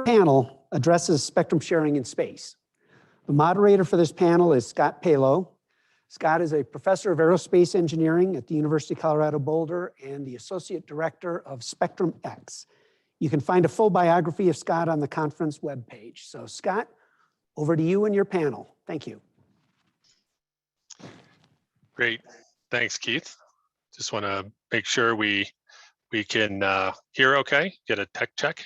panel addresses spectrum sharing in space. The moderator for this panel is Scott Palo. Scott is a professor of aerospace engineering at the University of Colorado Boulder and the associate director of SpectrumX. You can find a full biography of Scott on the conference webpage. So Scott, over to you and your panel. Thank you. Great, thanks Keith. Just want to make sure we can hear okay, get a tech check.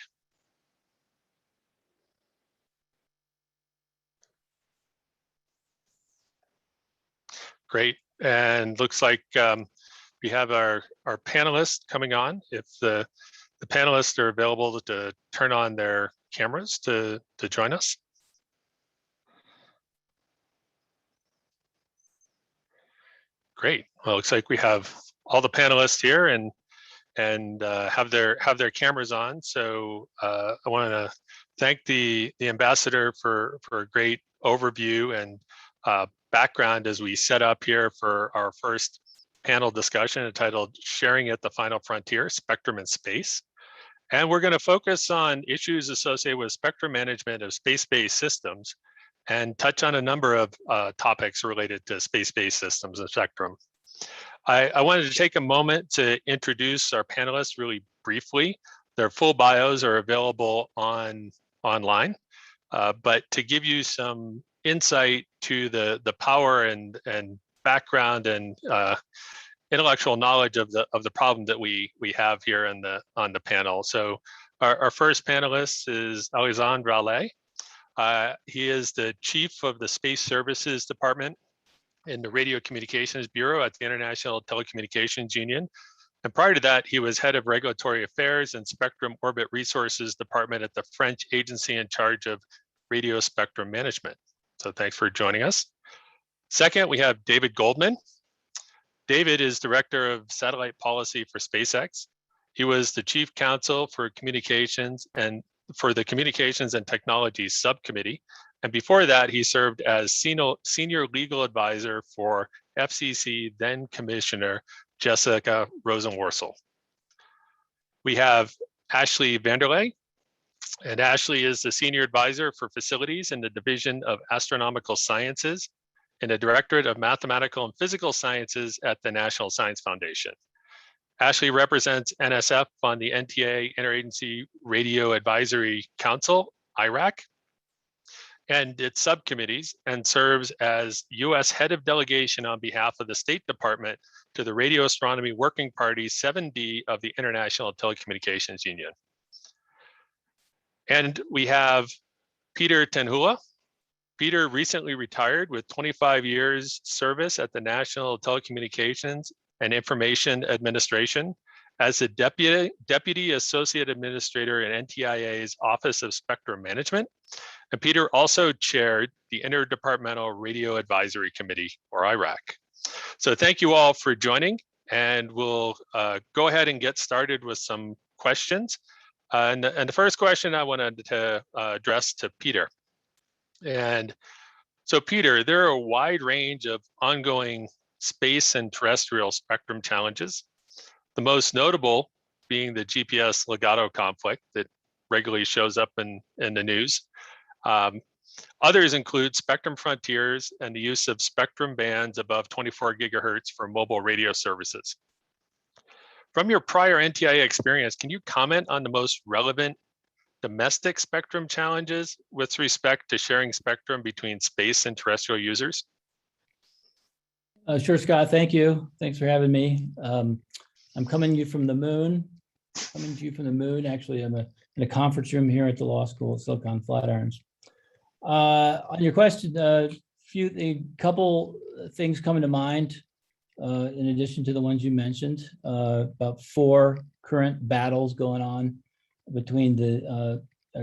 Great, and looks like we have our panelists coming on. If the panelists are available to turn on their cameras to join us. Great, well, looks like we have all the panelists here and have their cameras on. So I want to thank the ambassador for a great overview and background as we set up here for our first panel discussion entitled Sharing at the Final Frontier, Spectrum in Space. And we're going to focus on issues associated with spectrum management of space-based systems and touch on a number of topics related to space-based systems and spectrum. I wanted to take a moment to introduce our panelists really briefly. Their full bios are available online, but to give you some insight to the power and background and intellectual knowledge of the problem that we have here on the panel. So our first panelist is Alexandre Vallet. He is the chief of the Space Services Department in the Radiocommunications Bureau at the International Telecommunications Union. And prior to that, he was head of regulatory affairs and Spectrum Orbit Resources Department at the French agency in charge of radio spectrum management. So thanks for joining us. Second, we have David Goldman. David is director of satellite policy for SpaceX. He was the chief counsel for communications and for the Communications and Technology Subcommittee. And before that, he served as senior legal advisor for FCC then Commissioner Jessica Rosenworcel. We have Ashley Vanderley, and Ashley is the senior advisor for facilities in the Division of Astronomical Sciences in the Directorate of Mathematical and Physical Sciences at the National Science Foundation. Ashley represents NSF on the NTIA Interagency Radio Advisory Council, IRAC, and its subcommittees, and serves as US Head of Delegation on behalf of the State Department to the Radio Astronomy Working Party 7D of the International Telecommunications Union. And we have Peter Tenhula. Peter recently retired with 25 years service at the National Telecommunications and Information Administration as the Deputy Associate Administrator in NTIA's Office of Spectrum Management. And Peter also chaired the Interdepartmental Radio Advisory Committee, or IRAC. So thank you all for joining, and we'll go ahead and get started with some questions. And the first question I wanted to address to Peter. And so Peter, there are a wide range of ongoing space and terrestrial spectrum challenges. The most notable being the GPS legato conflict that regularly shows up in the news. Others include spectrum frontiers and the use of spectrum bands above 24 gigahertz for mobile radio services. From your prior NTIA experience, can you comment on the most relevant domestic spectrum challenges with respect to sharing spectrum between space and terrestrial users? Sure, Scott, thank you. Thanks for having me. I'm coming to you from the moon. Actually, I'm in a conference room here at the law school at Silicon Flatirons. On your question, a couple things coming to mind in addition to the ones you mentioned. About 4 current battles going on between the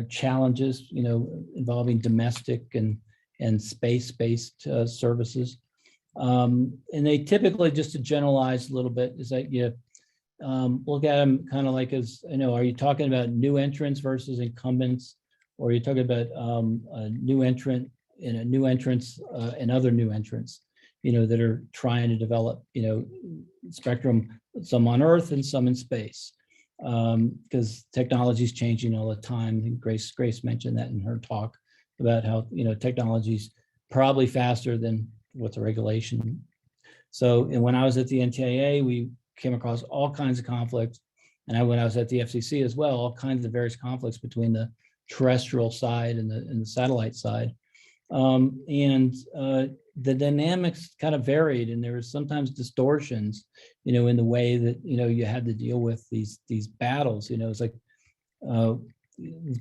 challenges, involving domestic and space-based services. And they typically, just to generalize a little bit, is that you look at them kind of like as, are you talking about new entrants versus incumbents, or are you talking about a new entrant and and other new entrants, that are trying to develop, spectrum, some on Earth and some in space. because technology is changing all the time. And Grace mentioned that in her talk about how, technology's probably faster than what the regulation. So, and when I was at the NTIA, we came across all kinds of conflicts. And when I was at the FCC as well, all kinds of various conflicts between the terrestrial side and the satellite side. The dynamics kind of varied, and there was sometimes distortions, in the way that, you had to deal with these battles. It's like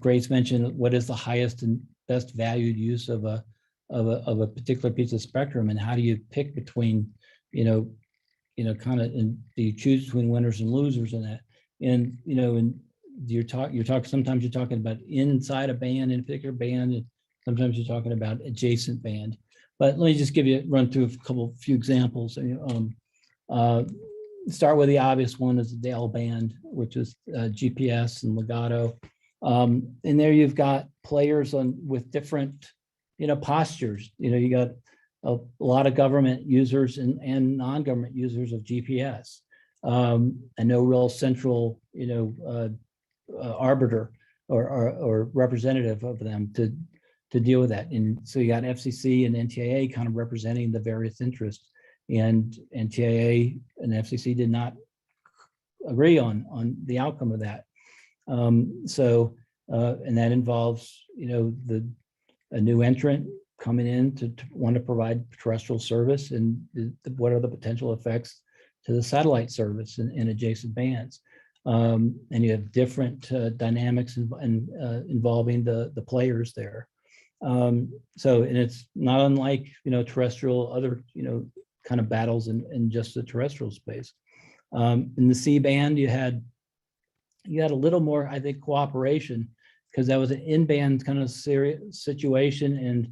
Grace mentioned, what is the highest and best valued use of a particular piece of spectrum, and how do you pick between, kind of, and do you choose between winners and losers in that? And and sometimes you're talking about inside a band, in a particular band, and sometimes you're talking about adjacent band. But let me just run through a few examples. Start with the obvious one, is the L band, which is GPS and Legato. And there you've got players with different, postures. You got a lot of government users and non-government users of GPS, and no real central, arbiter or representative of them to deal with that. And so you got FCC and NTIA kind of representing the various interests, and NTIA and FCC did not agree on the outcome of that. And that involves, a new entrant coming in to want to provide terrestrial service, and what are the potential effects to the satellite service in adjacent bands. And you have different dynamics involving the players there. And it's not unlike, terrestrial, other, kind of battles in just the terrestrial space. In the C band, you had a little more, I think, cooperation, because that was an in-band kind of situation, and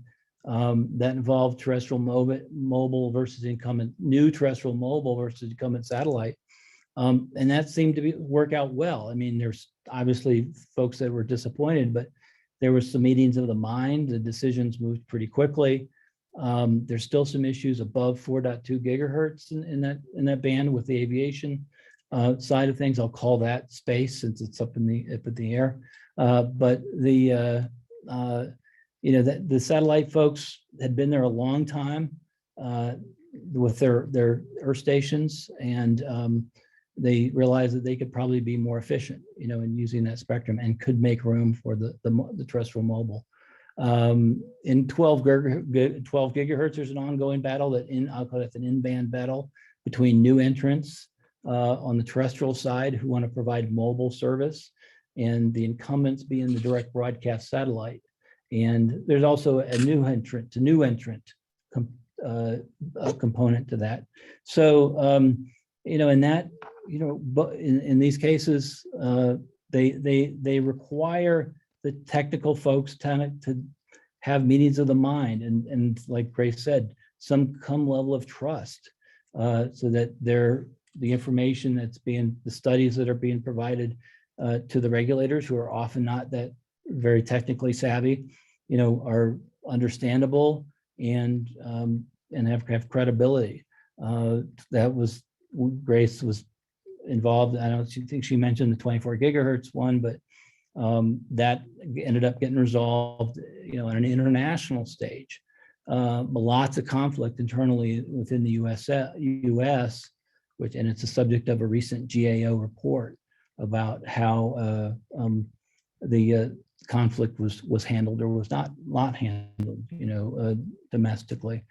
that involved terrestrial mobile versus incumbent, new terrestrial mobile versus incumbent satellite. And that seemed to work out well. I mean, there's obviously folks that were disappointed, but there were some meetings of the mind. The decisions moved pretty quickly. There's still some issues above 4.2 gigahertz in that band with the aviation side of things. I'll call that space, since it's up in the air. But the satellite folks had been there a long time with their Earth stations, and they realized that they could probably be more efficient, in using that spectrum, and could make room for the terrestrial mobile. In 12 gigahertz, there's an ongoing battle I'll call it an in-band battle between new entrants on the terrestrial side who want to provide mobile service, and the incumbents being the direct broadcast satellite. And there's also a new entrant component to that. So, in that, but in these cases, they require the technical folks to have meetings of the mind, and like Grace said, some level of trust, so that the information the studies that are being provided to the regulators, who are often not that very technically savvy, are understandable and have credibility. Grace was involved. I don't think she mentioned the 24 gigahertz one, but that ended up getting resolved, on an international stage. Lots of conflict internally within the US, and it's a subject of a recent GAO report about how the conflict was handled or was not handled, domestically.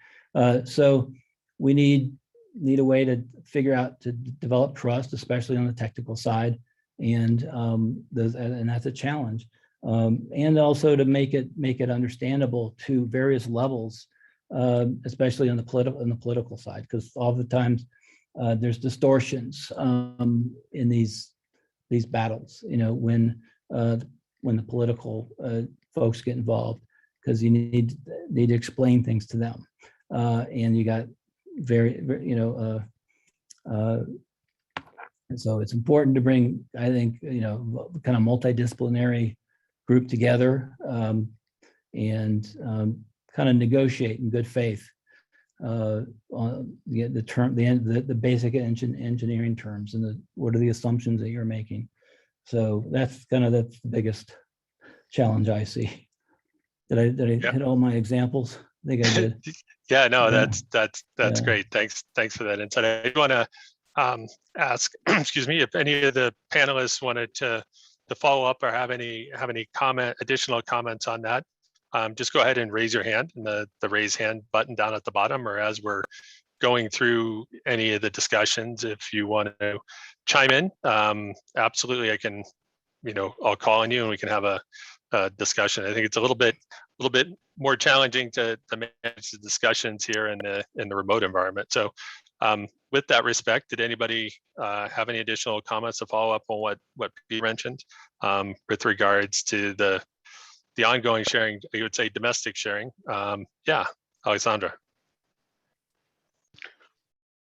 So we need a way to figure out to develop trust, especially on the technical side, and that's a challenge. And also to make it understandable to various levels, especially on the political side, because all the times there's distortions in these battles. When the political folks get involved, because you need to explain things to them, and you got and so it's important to bring, I think, kind of multidisciplinary group together, and kind of negotiate in good faith on the basic engineering terms, and what are the assumptions that you're making. So that's the biggest challenge I see. Did I hit all my examples? I think I did. Yeah, no, Yeah. that's Yeah. great. Thanks for that insight. I want to ask, excuse me, if any of the panelists wanted to follow up or have any additional comments on that. Just go ahead and raise your hand in the raise hand button down at the bottom, or as we're going through any of the discussions, if you want to chime in, absolutely, I can, I'll call on you and we can have a discussion. I think it's a little bit more challenging to manage the discussions here in the remote environment. So with that respect, did anybody have any additional comments to follow up on what Peter mentioned with regards to the ongoing sharing, I would say domestic sharing? Yeah, Alexandre.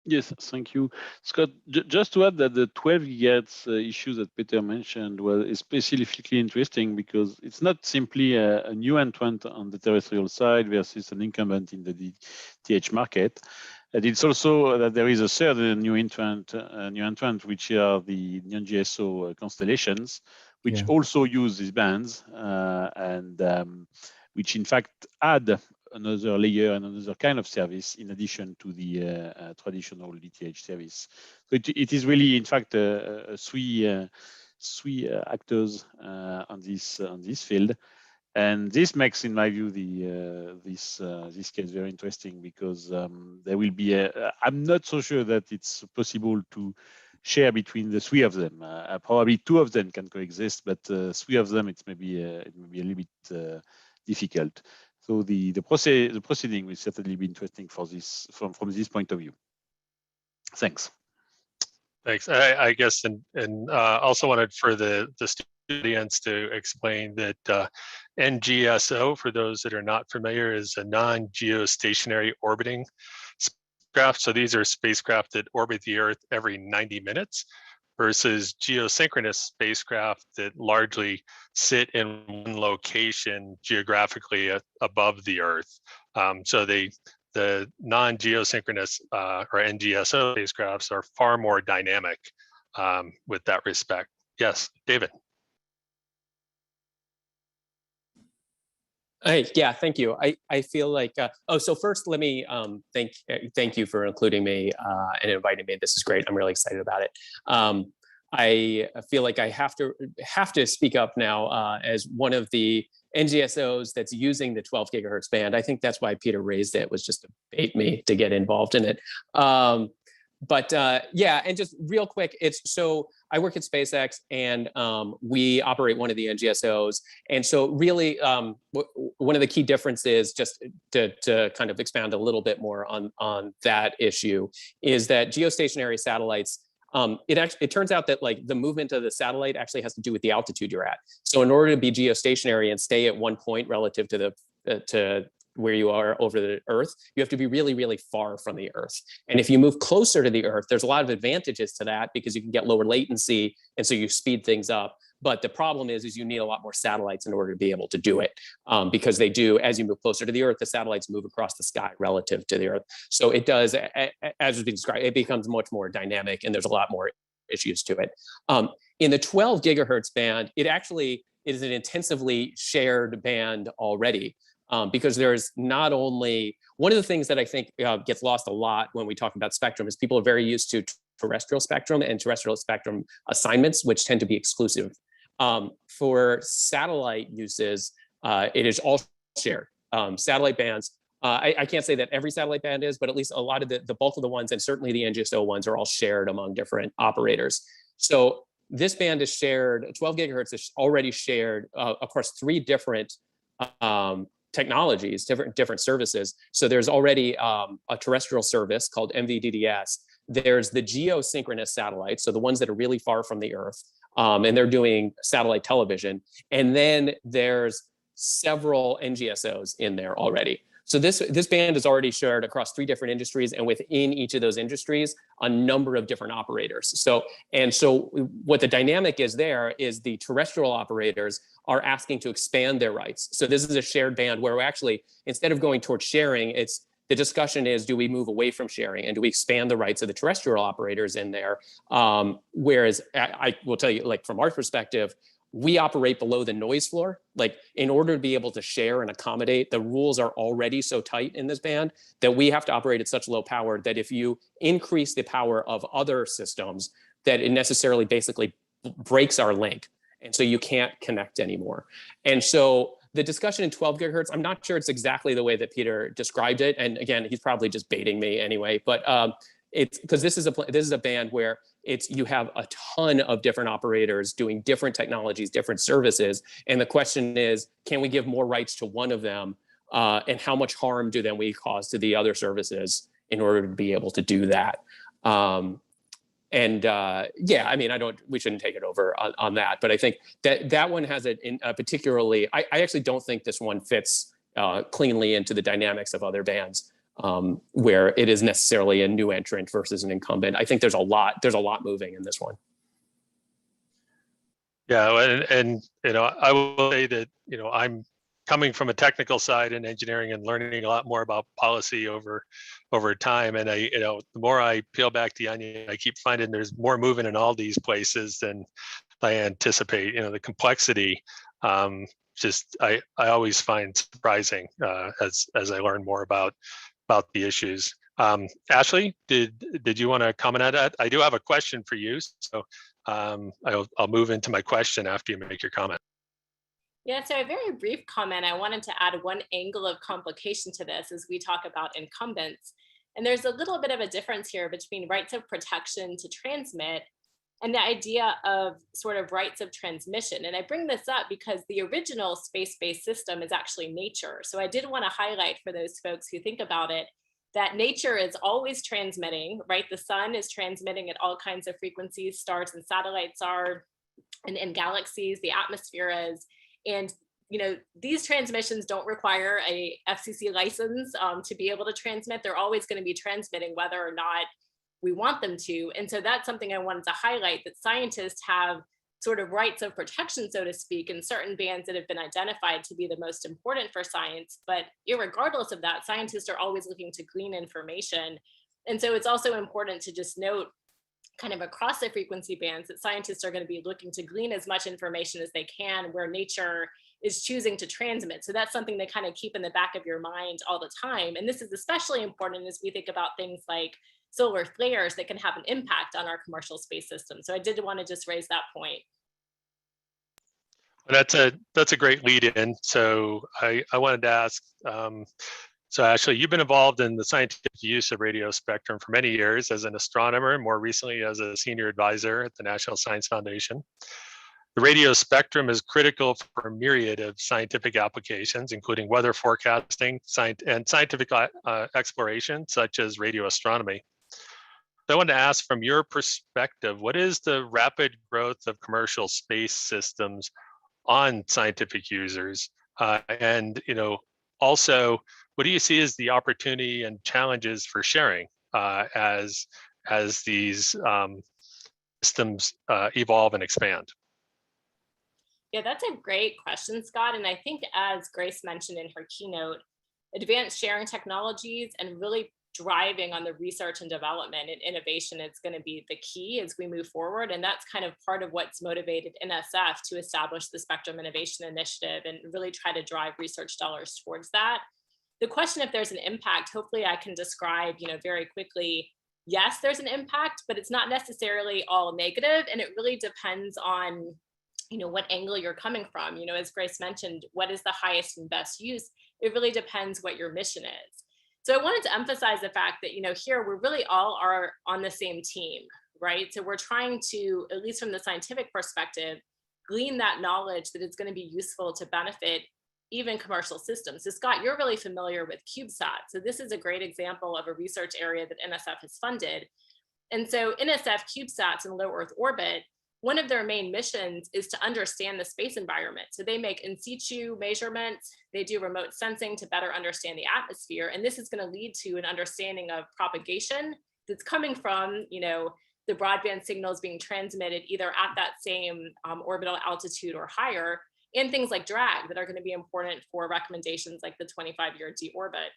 Yes, thank you, Scott. Just to add that the 12 gigahertz issue that Peter mentioned was specifically interesting because it's not simply a new entrant on the terrestrial side versus an incumbent in the DTH market. And it's also that there is a third new entrant, which are the non-GSO constellations, which also use these bands and which in fact add another layer and another kind of service in addition to the traditional DTH service. So it is really, in fact, three actors on this field, and this makes, in my view, this case very interesting because there will be I'm not so sure that it's possible to share between the three of them. Probably two of them can coexist, but three of them it may be a little bit difficult. So the proceeding will certainly be interesting for this from this point of view. Thanks. Thanks. I guess and also wanted for the audience to explain that NGSO, for those that are not familiar, is a non-geostationary orbiting spacecraft. So these are spacecraft that orbit the Earth every 90 minutes. Versus geosynchronous spacecraft that largely sit in one location geographically above the Earth. So the non-geosynchronous or NGSO spacecrafts are far more dynamic with that respect. Yes, David. Hey, yeah, thank you. I feel like, so first let me thank you for including me and inviting me. This is great. I'm really excited about it. I feel like I have to speak up now as one of the NGSOs that's using the 12 gigahertz band. I think that's why Peter raised it, was just to bait me to get involved in it. But yeah, and just real quick, so I work at SpaceX and we operate one of the NGSOs. And so really one of the key differences, just to kind of expand a little bit more on that issue, is that geostationary satellites, it turns out that like the movement of the satellite actually has to do with the altitude you're at. So in order to be geostationary and stay at one point relative to to where you are over the Earth, you have to be really, really far from the Earth. And if you move closer to the Earth, there's a lot of advantages to that because you can get lower latency, and so you speed things up. But the problem is you need a lot more satellites in order to be able to do it, because they do, as you move closer to the Earth, the satellites move across the sky relative to the Earth. So it does, as has been described, it becomes much more dynamic, and there's a lot more issues to it. In the 12 gigahertz band, it actually is an intensively shared band already. Because there's not only, one of the things that I think gets lost a lot when we talk about spectrum is people are very used to terrestrial spectrum and terrestrial spectrum assignments, which tend to be exclusive. For satellite uses, it is all shared. Satellite bands, I can't say that every satellite band is, but at least a lot of the bulk of the ones, and certainly the NGSO ones, are all shared among different operators. So this band is shared, 12 gigahertz is already shared across 3 different technologies, different services. So there's already a terrestrial service called MVDDS. There's the geosynchronous satellites, so the ones that are really far from the Earth, and they're doing satellite television. And then there's several NGSOs in there already. So this band is already shared across 3 different industries, and within each of those industries, a number of different operators. So what the dynamic is there is the terrestrial operators are asking to expand their rights. So this is a shared band where we actually, instead of going towards sharing, it's The discussion is, do we move away from sharing and do we expand the rights of the terrestrial operators in there? Whereas I will tell you, like from our perspective, we operate below the noise floor. Like in order to be able to share and accommodate, the rules are already so tight in this band that we have to operate at such low power that if you increase the power of other systems, that it necessarily basically breaks our link. And so you can't connect anymore. And so the discussion in 12 gigahertz, I'm not sure it's exactly the way that Peter described it. And again, he's probably just baiting me anyway, but it's because this is a band where you have a ton of different operators doing different technologies, different services. And the question is, can we give more rights to one of them? And how much harm do then we cause to the other services in order to be able to do that? Yeah, I mean, we shouldn't take it over on that, but I think that one has it in particularly, I actually don't think this one fits cleanly into the dynamics of other bands where it is necessarily a new entrant versus an incumbent. I think there's a lot moving in this one. Yeah, and I will say that, I'm coming from a technical side in engineering and learning a lot more about policy over time. And the more I peel back the onion, I keep finding there's more movement in all these places than I anticipate. The complexity, I always find surprising as I learn more about the issues. Ashley, did you want to comment on that? I do have a question for you, so I'll move into my question after you make your comment. Yeah, so a very brief comment. I wanted to add one angle of complication to this as we talk about incumbents. And there's a little bit of a difference here between rights of protection to transmit and the idea of sort of rights of transmission. And I bring this up because the original space-based system is actually nature. So I did want to highlight for those folks who think about it, that nature is always transmitting, right? The sun is transmitting at all kinds of frequencies, stars and satellites are, and galaxies, the atmosphere is. And these transmissions don't require a FCC license to be able to transmit. They're always going to be transmitting whether or not we want them to. And so that's something I wanted to highlight, that scientists have sort of rights of protection, so to speak, in certain bands that have been identified to be the most important for science. But irregardless of that, scientists are always looking to glean information. And so it's also important to just note kind of across the frequency bands that scientists are going to be looking to glean as much information as they can where nature is choosing to transmit. So that's something to kind of keep in the back of your mind all the time. And this is especially important as we think about things like solar flares that can have an impact on our commercial space system. So I did want to just raise that point. That's a great lead in. So I wanted to ask, so Ashley, you've been involved in the scientific use of radio spectrum for many years as an astronomer, and more recently as a senior advisor at the National Science Foundation. The radio spectrum is critical for a myriad of scientific applications, including weather forecasting and scientific exploration, such as radio astronomy. So I wanted to ask, from your perspective, what is the rapid growth of commercial space systems on scientific users? Also, what do you see as the opportunity and challenges for sharing as these systems evolve and expand? Yeah, that's a great question, Scott. And I think, as Grace mentioned in her keynote, advanced sharing technologies and really driving on the research and development and innovation is going to be the key as we move forward. And that's kind of part of what's motivated NSF to establish the Spectrum Innovation Initiative and really try to drive research dollars towards that. The question if there's an impact, hopefully I can describe, very quickly. Yes, there's an impact, but it's not necessarily all negative. And it really depends on, what angle you're coming from. As Grace mentioned, what is the highest and best use? It really depends what your mission is. So I wanted to emphasize the fact that, here we really all are on the same team, right? So we're trying to, at least from the scientific perspective, glean that knowledge that is going to be useful to benefit even commercial systems. So Scott, you're really familiar with CubeSat. So this is a great example of a research area that NSF has funded. And so NSF CubeSats in low Earth orbit, one of their main missions is to understand the space environment. So they make in situ measurements, they do remote sensing to better understand the atmosphere. And this is going to lead to an understanding of propagation that's coming from, the broadband signals being transmitted either at that same orbital altitude or higher, and things like drag that are going to be important for recommendations like the 25-year deorbit.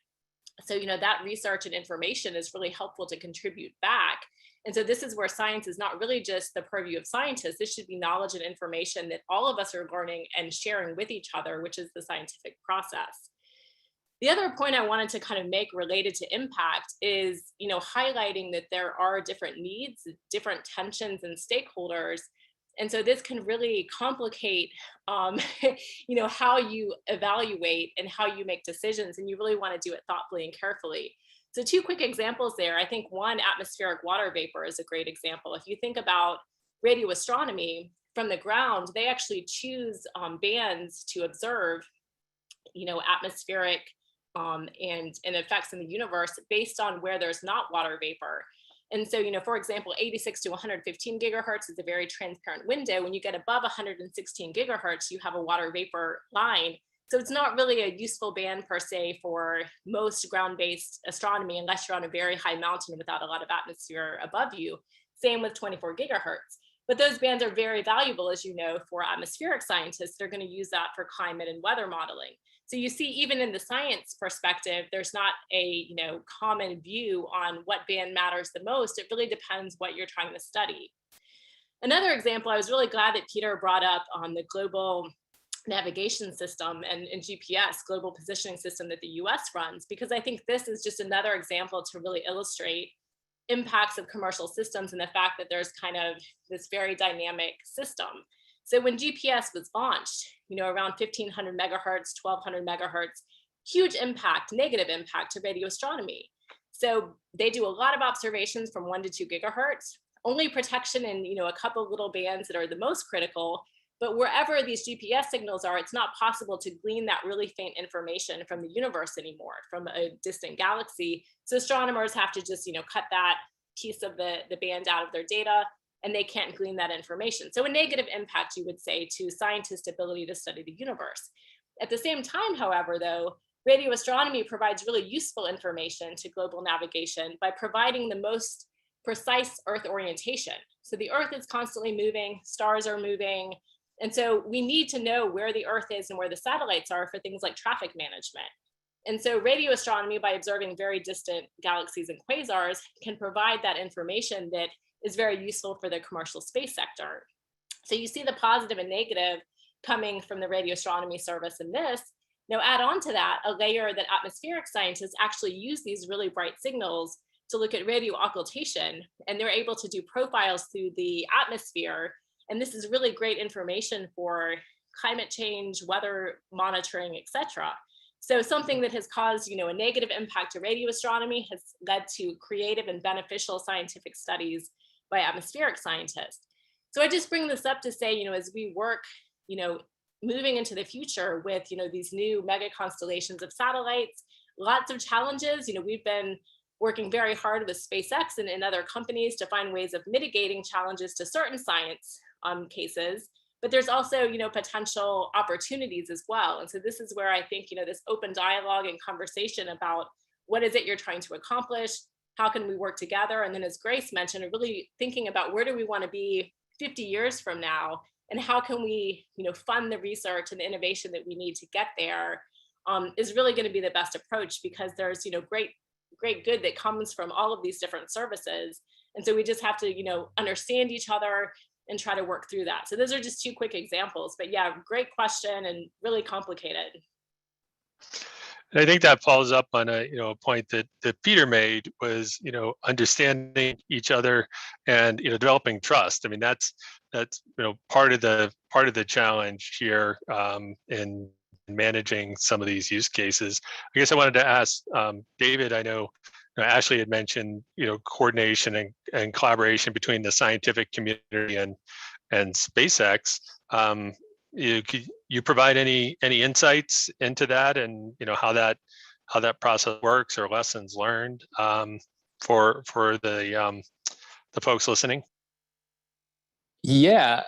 So, that research and information is really helpful to contribute back. And so this is where science is not really just the purview of scientists. This should be knowledge and information that all of us are learning and sharing with each other, which is the scientific process. The other point I wanted to kind of make related to impact is, highlighting that there are different needs, different tensions and stakeholders. And so this can really complicate, how you evaluate and how you make decisions. And you really want to do it thoughtfully and carefully. So 2 quick examples there. I think one, atmospheric water vapor is a great example. If you think about radio astronomy from the ground, they actually choose bands to observe, atmospheric and effects in the universe based on where there's not water vapor. And so, for example, 86 to 115 gigahertz is a very transparent window. When you get above 116 gigahertz, you have a water vapor line. So it's not really a useful band per se for most ground-based astronomy unless you're on a very high mountain without a lot of atmosphere above you. Same with 24 gigahertz. But those bands are very valuable, as you know, for atmospheric scientists. They're going to use that for climate and weather modeling. So you see, even in the science perspective, there's not a common view on what band matters the most. It really depends what you're trying to study. Another example, I was really glad that Peter brought up on the global navigation system and GPS, global positioning system that the US runs, because I think this is just another example to really illustrate impacts of commercial systems and the fact that there's kind of this very dynamic system. So when GPS was launched, around 1500 megahertz, 1200 megahertz, huge impact, negative impact to radio astronomy. So they do a lot of observations from 1 to 2 gigahertz, only protection in a couple little bands that are the most critical. But wherever these GPS signals are, it's not possible to glean that really faint information from the universe anymore, from a distant galaxy. So astronomers have to just, cut that piece of the band out of their data, and they can't glean that information. So a negative impact, you would say, to scientists' ability to study the universe. At the same time, however, though, radio astronomy provides really useful information to global navigation by providing the most precise Earth orientation. So the Earth is constantly moving, stars are moving, and so we need to know where the Earth is and where the satellites are for things like traffic management. And so radio astronomy, by observing very distant galaxies and quasars, can provide that information that is very useful for the commercial space sector. So you see the positive and negative coming from the radio astronomy service in this. Now add on to that a layer that atmospheric scientists actually use these really bright signals to look at radio occultation, and they're able to do profiles through the atmosphere. And this is really great information for climate change, weather monitoring, et cetera. So something that has caused, a negative impact to radio astronomy has led to creative and beneficial scientific studies by atmospheric scientists. So I just bring this up to say, as we work, moving into the future with, these new mega constellations of satellites, lots of challenges. We've been working very hard with SpaceX and other companies to find ways of mitigating challenges to certain science cases, but there's also, potential opportunities as well. And so this is where I think, this open dialogue and conversation about what is it you're trying to accomplish, how can we work together? And then as Grace mentioned, really thinking about where do we want to be 50 years from now, and how can we, fund the research and the innovation that we need to get there, is really going to be the best approach, because there's, great good that comes from all of these different services. And so we just have to, understand each other and try to work through that. So those are just 2 quick examples, but yeah, great question and really complicated. And I think that follows up on a point that Peter made was understanding each other and developing trust. I mean that's part of the challenge here in managing some of these use cases. I guess I wanted to ask David. I know Ashley had mentioned coordination and collaboration between the scientific community and SpaceX. Could you provide any insights into that, and how that process works, or lessons learned for the folks listening? Yeah,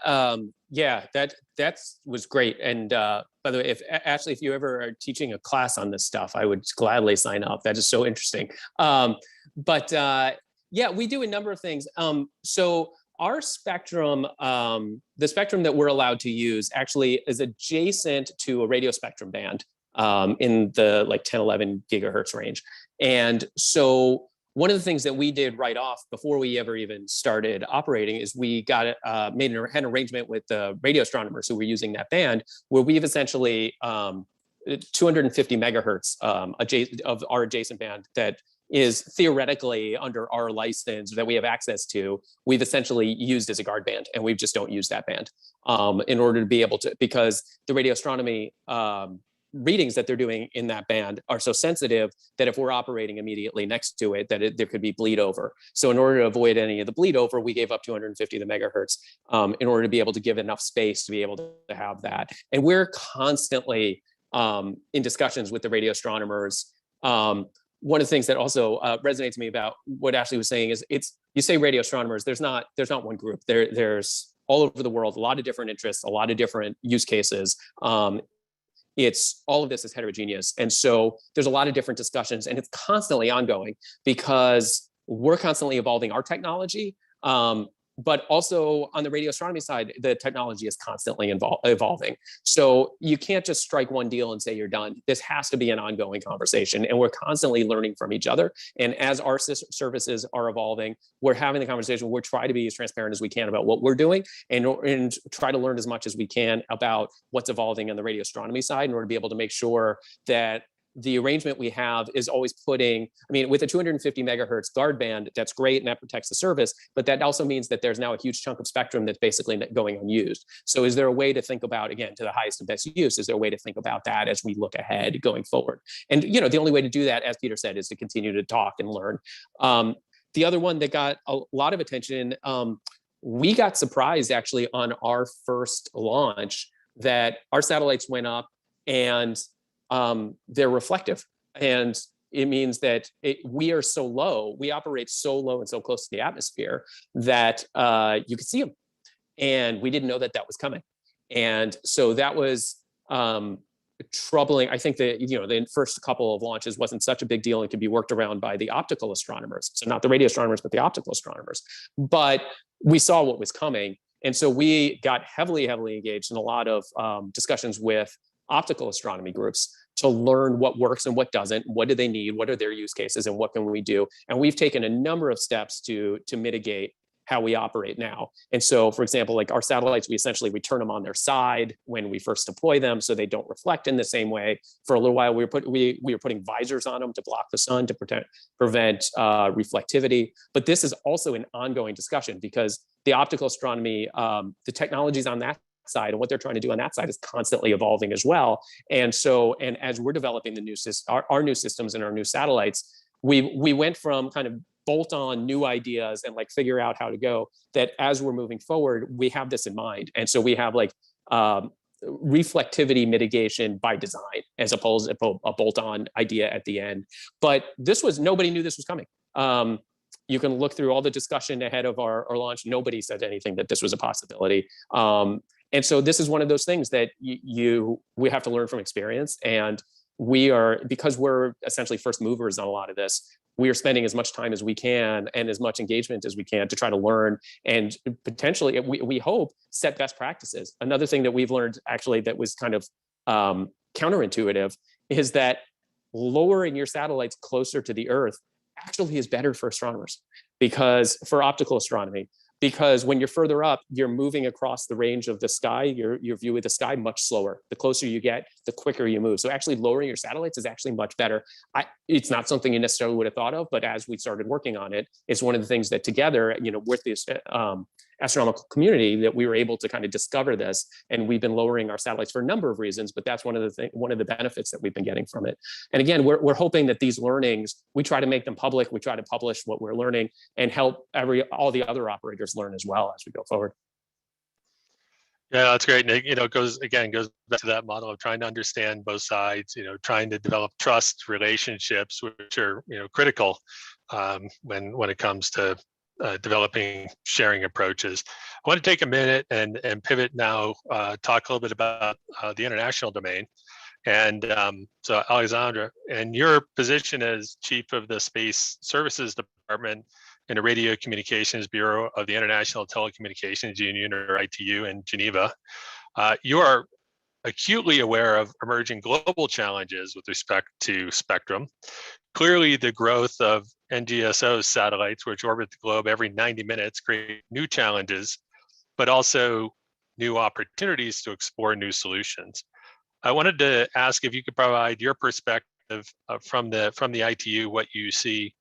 that was great. And by the way, if you ever are teaching a class on this stuff, I would gladly sign up. That is so interesting. Yeah, we do a number of things. So our spectrum, the spectrum that we're allowed to use, actually is adjacent to a radio spectrum band. in the like 10, 11 gigahertz range. And so one of the things that we did right off before we ever even started operating is we got had an arrangement with the radio astronomers who were using that band, where we've essentially 250 megahertz of our adjacent band that is theoretically under our license that we have access to, we've essentially used as a guard band, and we just don't use that band in order to be able to, because the radio astronomy readings that they're doing in that band are so sensitive that if we're operating immediately next to it, that there could be bleed over. So in order to avoid any of the bleed over, we gave up 250 megahertz in order to be able to give enough space to be able to have that. And we're constantly in discussions with the radio astronomers. One of the things that also resonates to me about what Ashley was saying is you say radio astronomers, there's not one group. There's all over the world, a lot of different interests, a lot of different use cases. It's all of this is heterogeneous. And so there's a lot of different discussions, and it's constantly ongoing because we're constantly evolving our technology. But also on the radio astronomy side, the technology is constantly evolving. So you can't just strike one deal and say you're done. This has to be an ongoing conversation, and we're constantly learning from each other. And as our services are evolving, we're having the conversation. We're trying to be as transparent as we can about what we're doing and try to learn as much as we can about what's evolving on the radio astronomy side in order to be able to make sure that the arrangement we have is always putting, I mean, with a 250 megahertz guard band, that's great and that protects the service, but that also means that there's now a huge chunk of spectrum that's basically going unused. So is there a way to think about, again, to the highest and best use, is there a way to think about that as we look ahead going forward? And, you know, the only way to do that, as Peter said, is to continue to talk and learn. The other one that got a lot of attention, we got surprised actually on our first launch that our satellites went up and they're reflective. And it means that we are so low, we operate so low and so close to the atmosphere that you could see them. And we didn't know that was coming. And so that was troubling. I think that, you know, the first couple of launches wasn't such a big deal and could be worked around by the optical astronomers. So not the radio astronomers, but the optical astronomers. But we saw what was coming. And so we got heavily engaged in a lot of discussions with optical astronomy groups to learn what works and what doesn't, what do they need, what are their use cases, and what can we do. And we've taken a number of steps to mitigate how we operate now. And so, for example, like our satellites, we turn them on their side when we first deploy them so they don't reflect in the same way. For a little while, we were putting visors on them to block the sun, to prevent reflectivity. But this is also an ongoing discussion because the optical astronomy, the technologies on that side and what they're trying to do on that side is constantly evolving as well. And so, and as we're developing the new our new systems and our new satellites, we went from kind of bolt on new ideas and like figure out how to go, that as we're moving forward, we have this in mind. And so we have like reflectivity mitigation by design as opposed to a bolt on idea at the end. But nobody knew this was coming. You can look through all the discussion ahead of our launch. Nobody said anything that this was a possibility. And so this is one of those things that we have to learn from experience. And because we're essentially first movers on a lot of this, we are spending as much time as we can and as much engagement as we can to try to learn and potentially, we hope, set best practices. Another thing that we've learned actually that was kind of counterintuitive is that lowering your satellites closer to the Earth actually is better for astronomers, for optical astronomy. Because when you're further up, you're moving across the range of the sky, your view of the sky much slower. The closer you get, the quicker you move. So actually lowering your satellites is actually much better. It's not something you necessarily would have thought of, but as we started working on it, it's one of the things that together, you know, with this astronomical community, that we were able to kind of discover this. And we've been lowering our satellites for a number of reasons, but that's one of the benefits that we've been getting from it. And again, we're hoping that these learnings, we try to make them public, we try to publish what we're learning and help all the other operators learn as well as we go forward. Yeah, that's great. And, you know, it goes back to that model of trying to understand both sides, you know, trying to develop trust relationships, which are, you know, critical when it comes to developing sharing approaches. I want to take a minute and pivot now, talk a little bit about the international domain. And so Alexandre, in your position as chief of the Space Services Department in the Radiocommunications Bureau of the International Telecommunications Union, or ITU, in Geneva, you are acutely aware of emerging global challenges with respect to spectrum. Clearly, the growth of NGSO satellites, which orbit the globe every 90 minutes, create new challenges, but also new opportunities to explore new solutions. I wanted to ask if you could provide your perspective from the ITU, what you see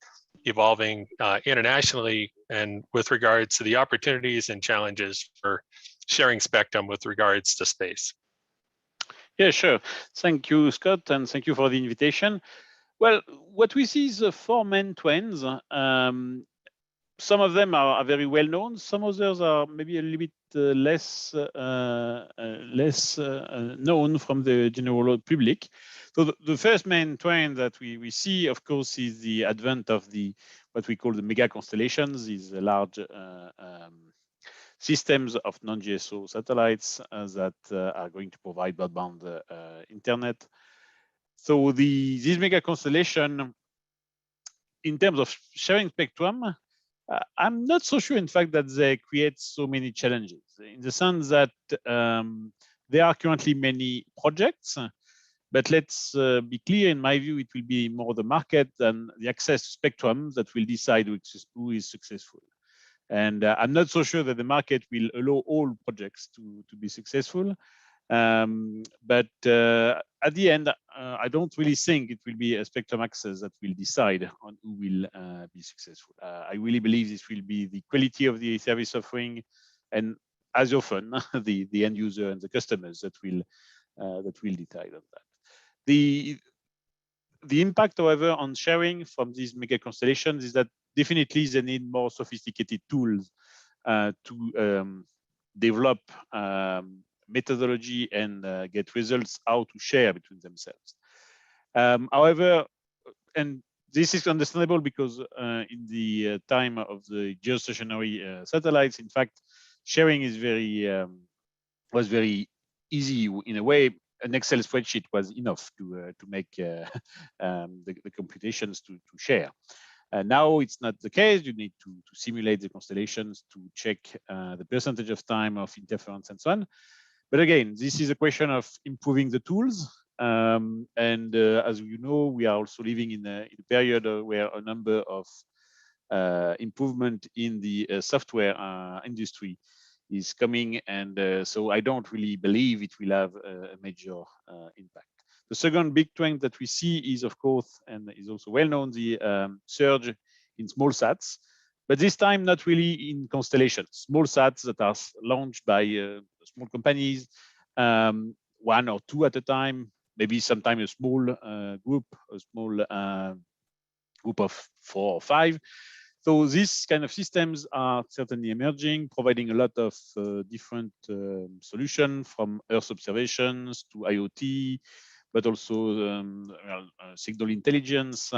evolving internationally and with regards to the opportunities and challenges for sharing spectrum with regards to space. Yeah, sure. Thank you, Scott, and thank you for the invitation. Well, what we see is 4 main trends. Some of them are very well known. Some others are maybe a little bit less known from the general public. So the first main trend that we see, of course, is the advent of what we call the mega constellations, these large systems of non-GSO satellites that are going to provide broadband internet. So this mega constellation, in terms of sharing spectrum, I'm not so sure, in fact, that they create so many challenges, in the sense that there are currently many projects, but let's be clear, in my view, it will be more the market than the access to spectrum that will decide who is successful. And I'm not so sure that the market will allow all projects to be successful. But at the end, I don't really think it will be a spectrum access that will decide on who will be successful. I really believe this will be the quality of the service offering, and as often, the end user and the customers that will decide on that. The impact, however, on sharing from these mega constellations is that definitely they need more sophisticated tools to develop methodology and get results how to share between themselves. However, and this is understandable because in the time of the geostationary satellites, in fact, sharing is was very easy in a way. An Excel spreadsheet was enough to make the computations to share. Now it's not the case. You need to simulate the constellations to check the percentage of time of interference and so on. But again, this is a question of improving the tools. As you know, we are also living in a period where a number of improvement in the software industry is coming, and so I don't really believe it will have a major impact. The second big trend that we see is, of course, and is also well known, the surge in small sats, but this time not really in constellations. Small sats that are launched by small companies, 1 or 2 at a time, maybe sometimes a small group of 4 or 5. So these kind of systems are certainly emerging, providing a lot of different solutions, from Earth observations to IoT, but also signal intelligence.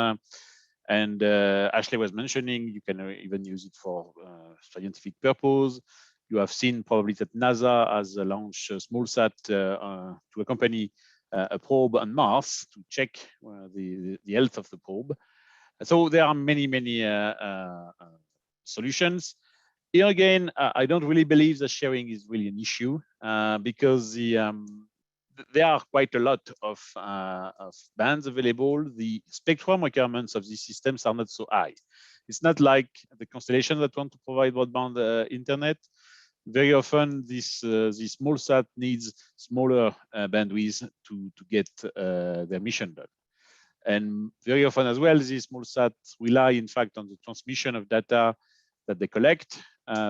And Ashley was mentioning you can even use it for scientific purpose. You have seen probably that NASA has launched a SmallSat to accompany a probe on Mars to check the health of the probe. So there are many solutions. Here again, I don't really believe that sharing is really an issue because there are quite a lot of bands available. The spectrum requirements of these systems are not so high. It's not like the constellation that want to provide broadband internet. Very often, this small sat needs smaller bandwidth to get their mission done. And very often as well, these small sats rely, in fact, on the transmission of data that they collect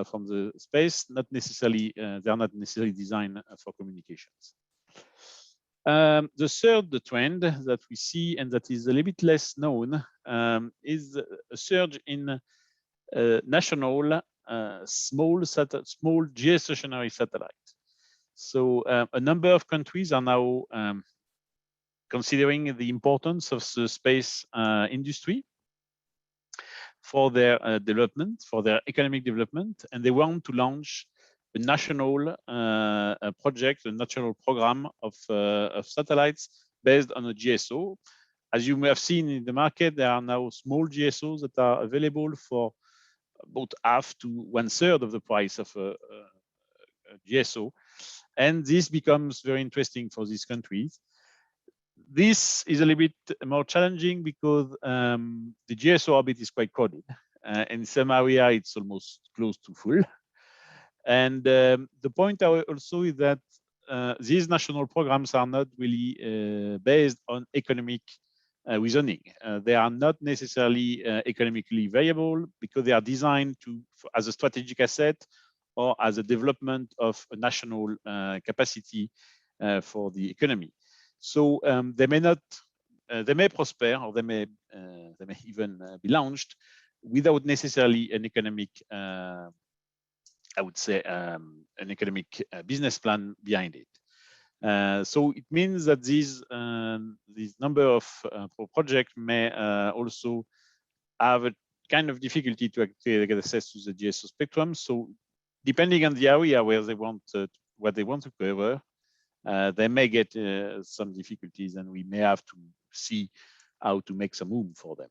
from the space. Not necessarily, they are not necessarily designed for communications. The third trend that we see, and that is a little bit less known, is a surge in national small geostationary satellites. So a number of countries are now considering the importance of the space industry for their development, for their economic development, and they want to launch a national project, a national program of satellites based on a GSO. As you may have seen in the market, there are now small GSOs that are available for about half to 1/3 of the price of a GSO. And this becomes very interesting for these countries. This is a little bit more challenging because the GSO orbit is quite crowded. In some area, it's almost close to full. And the point also is that these national programs are not really based on economic reasoning. They are not necessarily economically viable because they are designed as a strategic asset or as a development of a national capacity for the economy. So they may not, they may prosper, or they may even be launched without necessarily an economic, I would say, an economic business plan behind it. So it means that these number of projects may also have a kind of difficulty to actually get access to the GSO spectrum. So depending on the area where they want what they want to cover, they may get some difficulties, and we may have to see how to make some room for them.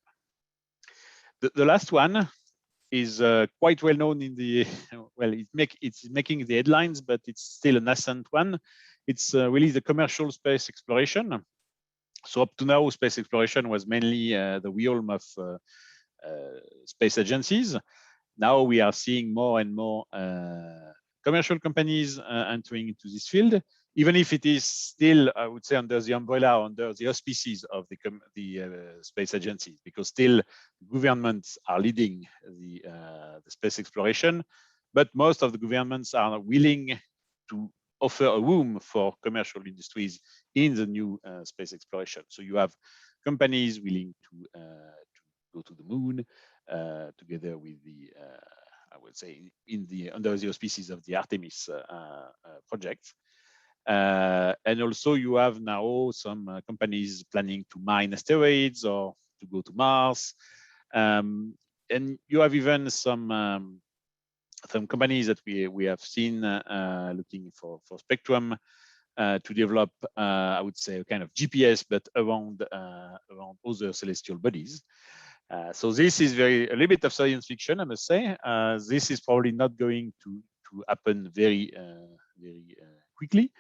The last one is quite well known in the, well, it's making the headlines, but it's still a nascent one. It's really the commercial space exploration. So up to now, space exploration was mainly the realm of space agencies. Now we are seeing more and more commercial companies entering into this field, even if it is still, I would say, under the umbrella, under the auspices of the space agencies, because still governments are leading the space exploration, but most of the governments are willing to offer a room for commercial industries in the new space exploration. So you have companies willing to go to the moon together with the, I would say, under the auspices of the Artemis project. And also you have now some companies planning to mine asteroids or to go to Mars. And you have even some companies that we have seen looking for spectrum to develop, I would say, a kind of GPS, but around other celestial bodies. So this is a little bit of science fiction, I must say. This is probably not going to happen very quickly,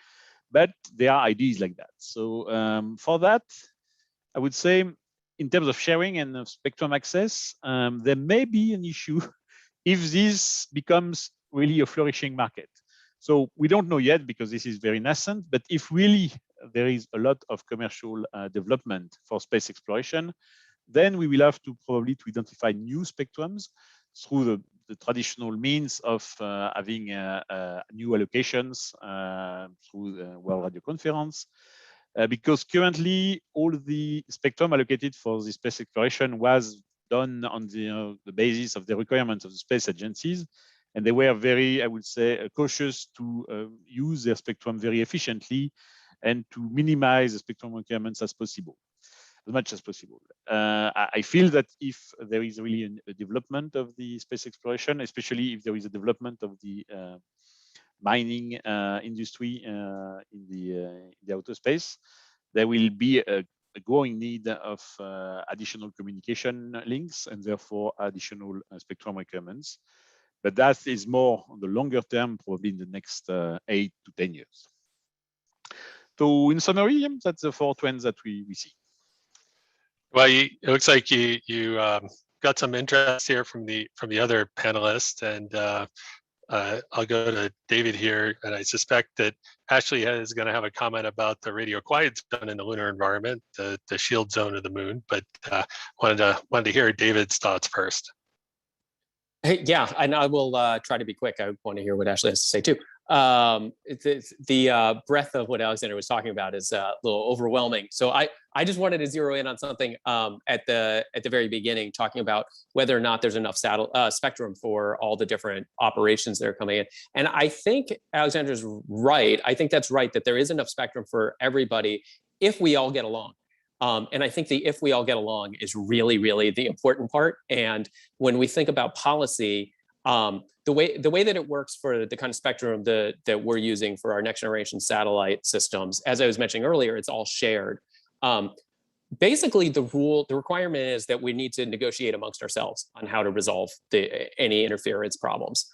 but there are ideas like that. So for that, I would say, in terms of sharing and of spectrum access, there may be an issue if this becomes really a flourishing market. So we don't know yet because this is very nascent, but if really there is a lot of commercial development for space exploration, then we will have to probably identify new spectrums through the traditional means of having new allocations through the World Radio Conference. Because currently all the spectrum allocated for the space exploration was done on the basis of the requirements of the space agencies. And they were very, I would say, cautious to use their spectrum very efficiently and to minimize the spectrum requirements as much as possible. I feel that if there is really a development of the space exploration, especially if there is a development of the mining industry in the outer space, there will be a growing need of additional communication links and therefore additional spectrum requirements. But that is more on the longer term, probably in the next 8 to 10 years. So in summary, that's the 4 trends that we see. Well, it looks like you got some interest here from the other panelists, and I'll go to David here, and I suspect that Ashley is going to have a comment about the radio quiet zone in the lunar environment, the shield zone of the moon. But wanted to hear David's thoughts first. Hey, yeah, and I will try to be quick. I want to hear what Ashley has to say too. The breadth of what Alexandre was talking about is a little overwhelming. So I just wanted to zero in on something at the very beginning, talking about whether or not there's enough spectrum for all the different operations that are coming in. And I think Alexandre's right. I think that's right, that there is enough spectrum for everybody if we all get along. And I think the if we all get along is really, really the important part. And when we think about policy, the way that it works for the kind of spectrum that we're using for our next generation satellite systems, as I was mentioning earlier, it's all shared. Basically, the requirement is that we need to negotiate amongst ourselves on how to resolve any interference problems.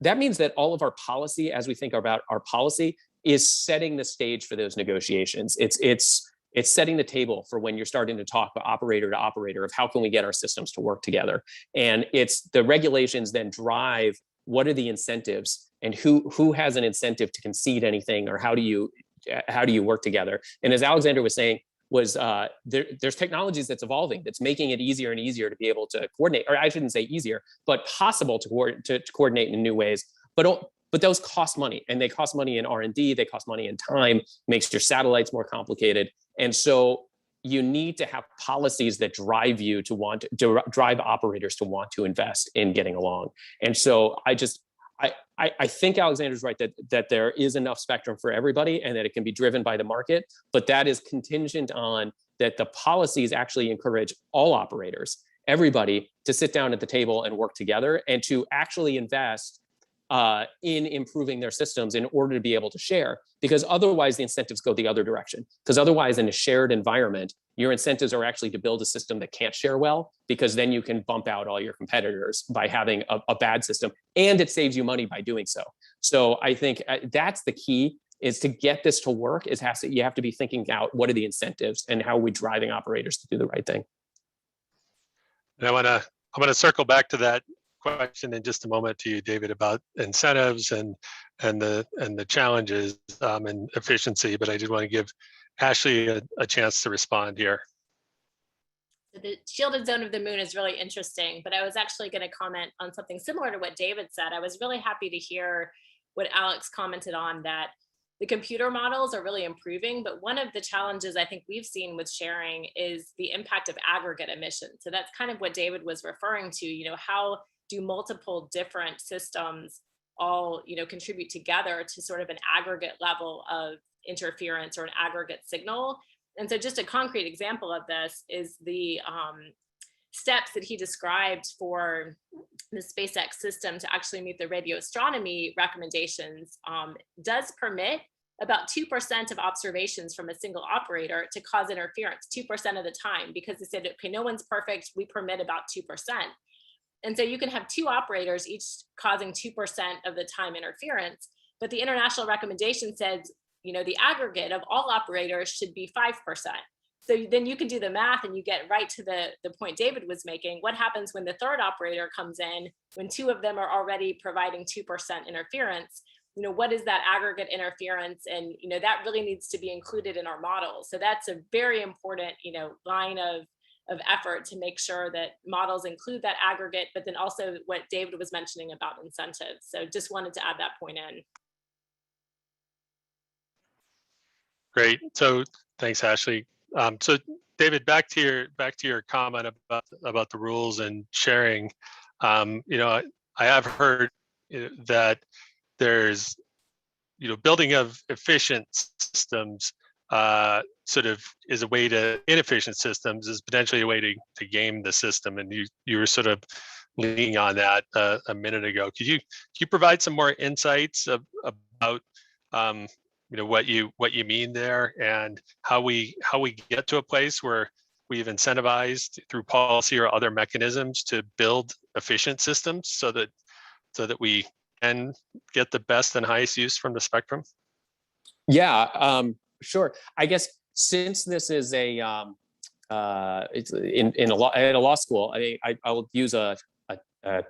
that means that all of our policy, as we think about our policy, is setting the stage for those negotiations. It's setting the table for when you're starting to talk operator to operator of how can we get our systems to work together. And it's the regulations then drive what are the incentives and who has an incentive to concede anything, or how do you work together. And as Alexandre was saying, there's technologies that's evolving that's making it easier and easier to be able to coordinate, or I shouldn't say easier, but possible to coordinate in new ways. But those cost money, and they cost money in R&D, they cost money in time, makes your satellites more complicated. And so you need to have policies that drive you to drive operators to want to invest in getting along. And so I think Alexandre's right that there is enough spectrum for everybody and that it can be driven by the market, but that is contingent on that the policies actually encourage all operators, everybody, to sit down at the table and work together and to actually invest in improving their systems in order to be able to share, because otherwise the incentives go the other direction. Because otherwise, in a shared environment, your incentives are actually to build a system that can't share well, because then you can bump out all your competitors by having a bad system, and it saves you money by doing so. So I think that's the key, is to get this to work. You have to be thinking out what are the incentives and how are we driving operators to do the right thing. And I'm gonna circle back to that question in just a moment to you, David, about incentives and the challenges and efficiency, but I did want to give Ashley a chance to respond here. The shielded zone of the moon is really interesting, but I was actually going to comment on something similar to what David said. I was really happy to hear what Alex commented on, that the computer models are really improving, but one of the challenges I think we've seen with sharing is the impact of aggregate emission. So that's kind of what David was referring to, how do multiple different systems all, contribute together to sort of an aggregate level of interference or an aggregate signal. And so just a concrete example of this is the steps that he described for the SpaceX system to actually meet the radio astronomy recommendations does permit about 2% of observations from a single operator to cause interference 2% of the time, because they said, okay, no one's perfect, we permit about 2%. And so you can have two operators each causing 2% of the time interference, but the international recommendation says, the aggregate of all operators should be 5%. So then you can do the math and you get right to the point David was making. What happens when the third operator comes in, when two of them are already providing 2% interference? What is that aggregate interference? And, that really needs to be included in our models. So that's a very important, line of effort to make sure that models include that aggregate, but then also what David was mentioning about incentives. So just wanted to add that point in. Great. So thanks, Ashley. So David, back to your comment about the rules and sharing. I have heard that there's building of efficient systems sort of is a way to inefficient systems is potentially a way to game the system, and you were sort of leaning on that a minute ago. Could you provide some more insights about what you mean there, and how we get to a place where we've incentivized through policy or other mechanisms to build efficient systems so that we can get the best and highest use from the spectrum? Yeah, sure. I guess since this is it's at a law school, I will use a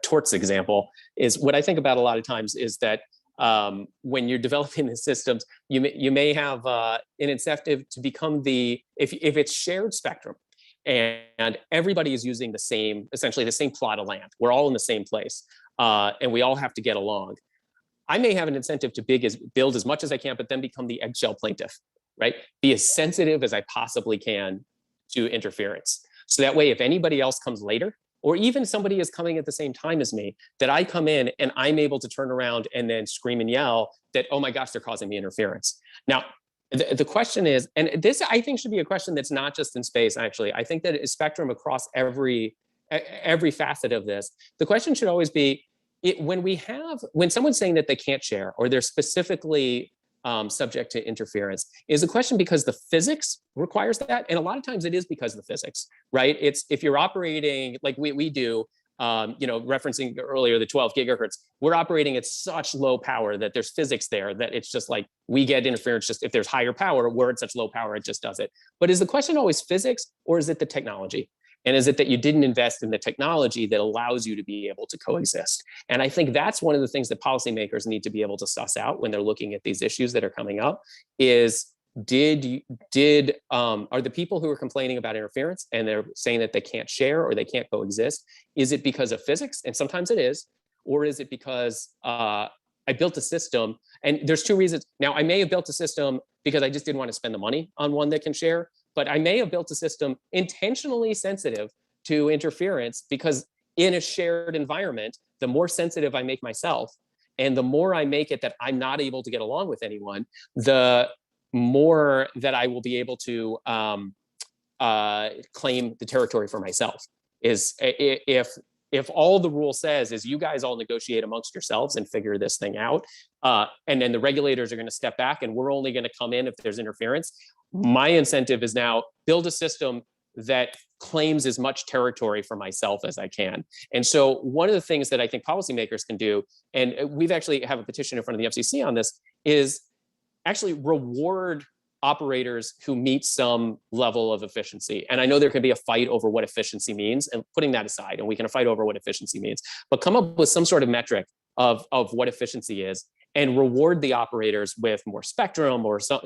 torts example. Is what I think about a lot of times is that when you're developing the systems, you may have an incentive to become if it's shared spectrum and everybody is using essentially the same plot of land. We're all in the same place and we all have to get along. I may have an incentive to build as much as I can, but then become the eggshell plaintiff, right? Be as sensitive as I possibly can to interference. So that way, if anybody else comes later, or even somebody is coming at the same time as me, that I come in and I'm able to turn around and then scream and yell that, oh my gosh, they're causing me interference. Now, the question is, and this I think should be a question that's not just in space, actually. I think that it's spectrum across every facet of this. The question should always be, when someone's saying that they can't share or they're specifically subject to interference, is a question because the physics requires that, and a lot of times it is because of the physics, right? It's if you're operating like we do referencing earlier the 12 gigahertz, we're operating at such low power that there's physics there that it's just like we get interference just if there's higher power, we're at such low power, it just does it. But is the question always physics, or is it the technology? And is it that you didn't invest in the technology that allows you to be able to coexist? And I think that's one of the things that policymakers need to be able to suss out when they're looking at these issues that are coming up is, are the people who are complaining about interference and they're saying that they can't share or they can't coexist, is it because of physics? And sometimes it is. Or is it because I built a system? And there's two reasons. Now, I may have built a system because I just didn't want to spend the money on one that can share, but I may have built a system intentionally sensitive to interference because in a shared environment, the more sensitive I make myself and the more I make it that I'm not able to get along with anyone, the more that I will be able to claim the territory for myself. Is if all the rule says is you guys all negotiate amongst yourselves and figure this thing out, and then the regulators are going to step back and we're only going to come in if there's interference. My incentive is now build a system that claims as much territory for myself as I can. And so one of the things that I think policymakers can do, and we've actually have a petition in front of the FCC on this, is actually reward operators who meet some level of efficiency. And I know there can be a fight over what efficiency means, and putting that aside, and we can fight over what efficiency means, but come up with some sort of metric of what efficiency is and reward the operators with more spectrum or some,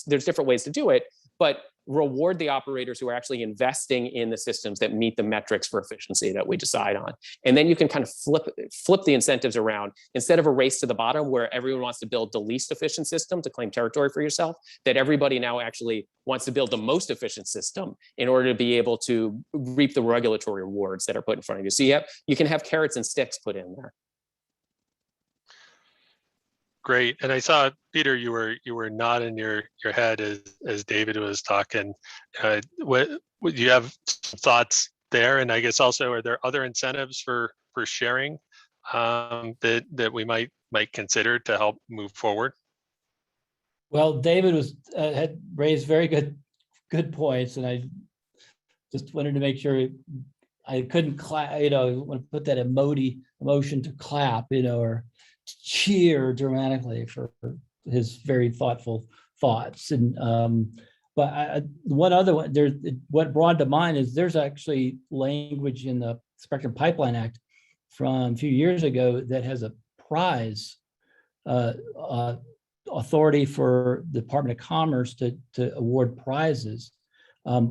there's different ways to do it, but reward the operators who are actually investing in the systems that meet the metrics for efficiency that we decide on. And then you can kind of flip the incentives around. Instead of a race to the bottom where everyone wants to build the least efficient system to claim territory for yourself, that everybody now actually wants to build the most efficient system in order to be able to reap the regulatory rewards that are put in front of you. So you can have carrots and sticks put in there. Great. And I saw, Peter, you were nodding your head as David was talking. What you have some thoughts there? And I guess also, are there other incentives for sharing that we might consider to help move forward? Well, David had raised very good points, and I just wanted to make sure I couldn't clap. I want to put that emotion to clap, or cheer dramatically for his very thoughtful thoughts. And but one other one, what brought to mind is there's actually language in the Spectrum Pipeline Act from a few years ago that has a prize authority for the Department of Commerce to award prizes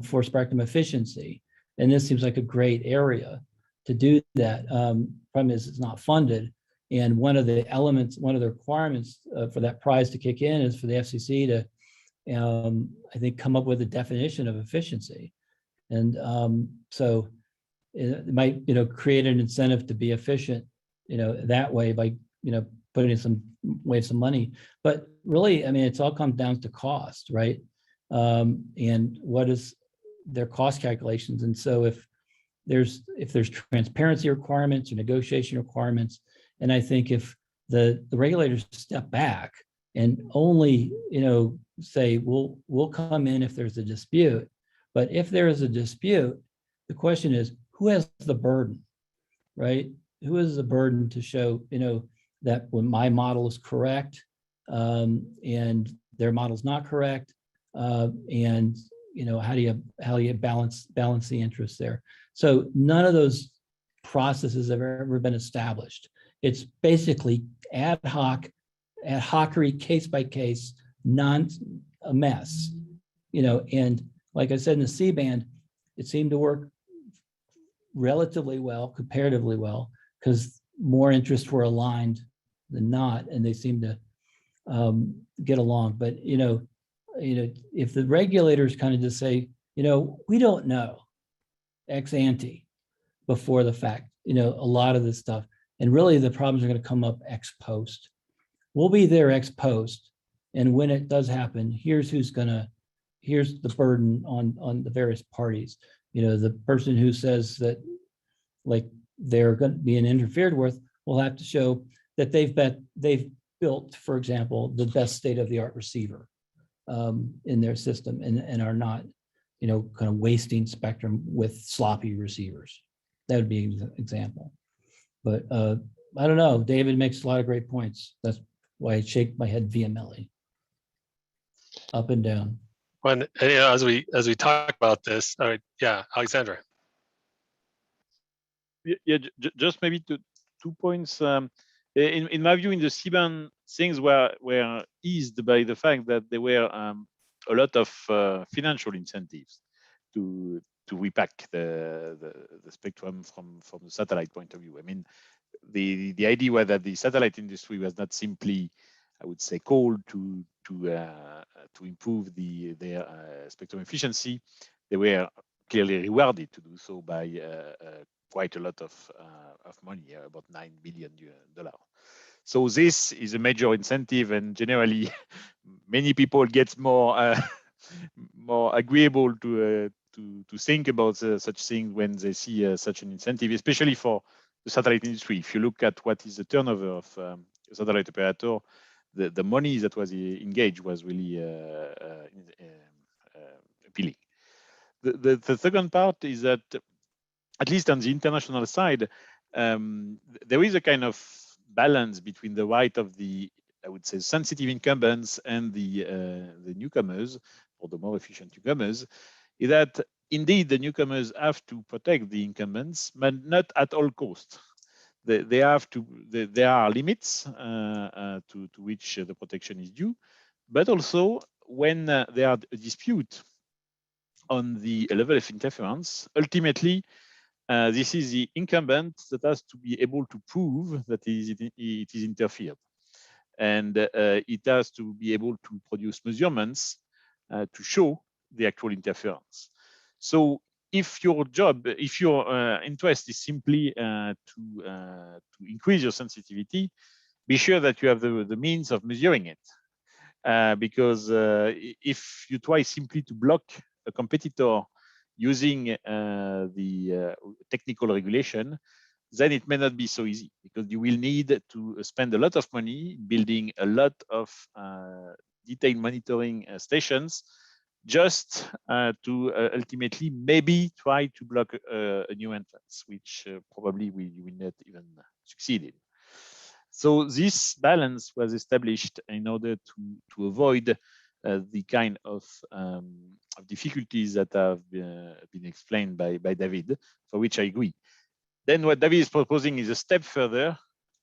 for spectrum efficiency. And this seems like a great area to do that. Problem is it's not funded. And one of the requirements for that prize to kick in is for the FCC to, I think, come up with a definition of efficiency. And so it might, create an incentive to be efficient, that way by, putting in some money. But really, I mean, it's all comes down to cost, right? And what is their cost calculations? And so if there's transparency requirements or negotiation requirements, and I think if the regulators step back and only, say, we'll come in if there's a dispute, but if there is a dispute, the question is, who has the burden, right? Who has the burden to show, that when my model is correct and their model is not correct, and how do you balance the interests there? So none of those processes have ever been established. It's basically ad hocery, case by case, a mess, and like I said, in the C-band, it seemed to work relatively well, comparatively well, because more interests were aligned than not, and they seemed to get along. But, if the regulators kind of just say, we don't know ex ante before the fact, a lot of this stuff, and really the problems are going to come up ex post. We'll be there ex post. And when it does happen, here's the burden on the various parties. The person who says that like they're going to be interfered with will have to show that they've built, for example, the best state-of-the-art receiver in their system and are not, kind of wasting spectrum with sloppy receivers. That would be an example. But I don't know. David makes a lot of great points. That's why I shake my head vehemently, up and down. When as we talk about this, yeah, Alexandre. Yeah, just maybe 2 points. In my view, in the C-band, things were eased by the fact that there were a lot of financial incentives to repack the spectrum from the satellite point of view. I mean, the idea was that the satellite industry was not simply, I would say, called to improve their spectrum efficiency. They were clearly rewarded to do so by quite a lot of money, about $9 billion. So this is a major incentive, and generally, many people get more more agreeable to think about such things when they see such an incentive, especially for the satellite industry. If you look at what is the turnover of a satellite operator, the money that was engaged was really appealing. The second part is that, at least on the international side, there is a kind of balance between the right of the, I would say, sensitive incumbents and the newcomers, or the more efficient newcomers, is that indeed the newcomers have to protect the incumbents, but not at all costs. There are limits to which the protection is due, but also when there are a dispute on the level of interference, ultimately, this is the incumbent that has to be able to prove that it is interfered. And it has to be able to produce measurements to show the actual interference. So if your interest is simply to increase your sensitivity, be sure that you have the means of measuring it. Because if you try simply to block a competitor using the technical regulation, then it may not be so easy, because you will need to spend a lot of money building a lot of detailed monitoring stations just to ultimately maybe try to block a new entrance, which probably you will not even succeed in. So this balance was established in order to avoid the kind of difficulties that have been explained by David, for which I agree. Then what David is proposing is a step further,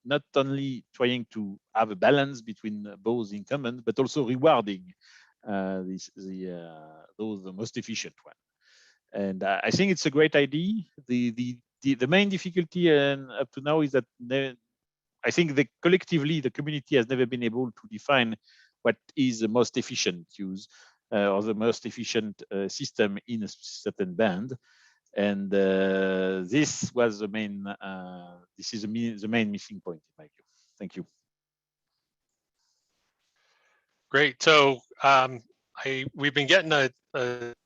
not only trying to have a balance between both incumbents, but also rewarding those the most efficient one. And I think it's a great idea. The main difficulty up to now is that I think collectively the community has never been able to define what is the most efficient use or the most efficient system in a certain band. And this was the main. This is the main missing point in my view. Thank you. Great. So we've been getting a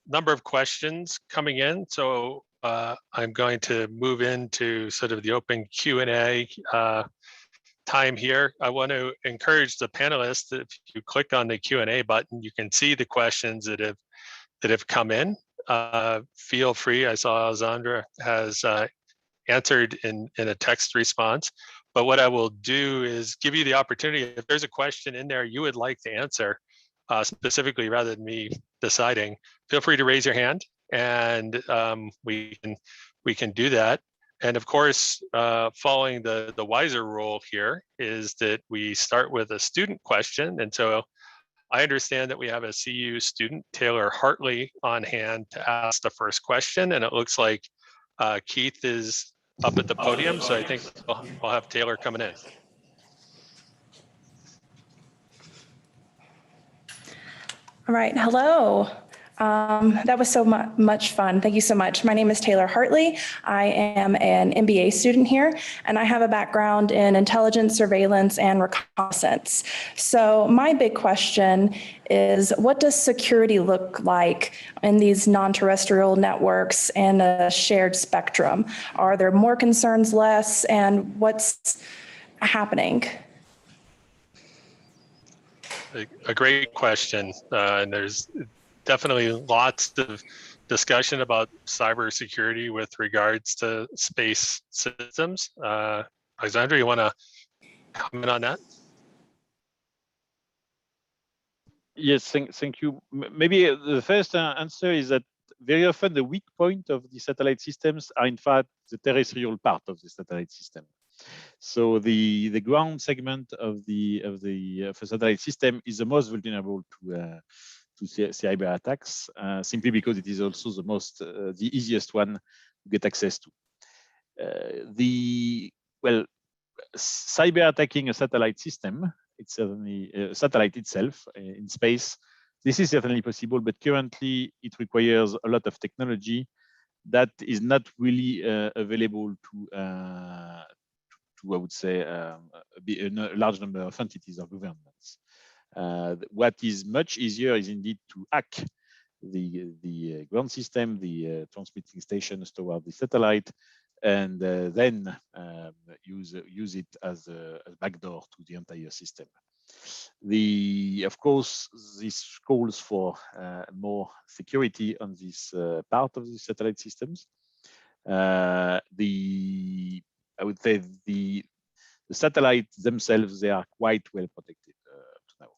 number of questions coming in. So I'm going to move into sort of the open Q&A time here. I want to encourage the panelists, if you click on the Q&A button, you can see the questions that have come in. Feel free. I saw Alexandre has answered in a text response, but what I will do is give you the opportunity, if there's a question in there you would like to answer specifically rather than me deciding, feel free to raise your hand, and we can do that. And of course, following the wiser rule here is that we start with a student question. And so I understand that we have a CU student, Taylor Hartley, on hand to ask the first question. And it looks like Keith is up at the podium. So I think I'll have Taylor coming in. All right, hello. That was so much fun. Thank you so much. My name is Taylor Hartley. I am an MBA student here, and I have a background in intelligence, surveillance, and reconnaissance. So my big question is, what does security look like in these non-terrestrial networks and a shared spectrum? Are there more concerns, less, and what's happening? A great question, and there's definitely lots of discussion about cybersecurity with regards to space systems. Alexandre, you want to comment on that? Yes, thank you. Maybe the first answer is that very often the weak point of the satellite systems are in fact the terrestrial part of the satellite system. So the ground segment of a satellite system is the most vulnerable to cyber attacks, simply because it is also the easiest one to get access to. Cyber attacking a satellite system, it's certainly a satellite itself in space. This is certainly possible, but currently it requires a lot of technology that is not really available to I would say, a large number of entities or governments. What is much easier is indeed to hack the ground system, the transmitting stations toward the satellite, and then use it as a backdoor to the entire system. Of course, this calls for more security on this part of the satellite systems. I would say the satellites themselves, they are quite well protected up to now.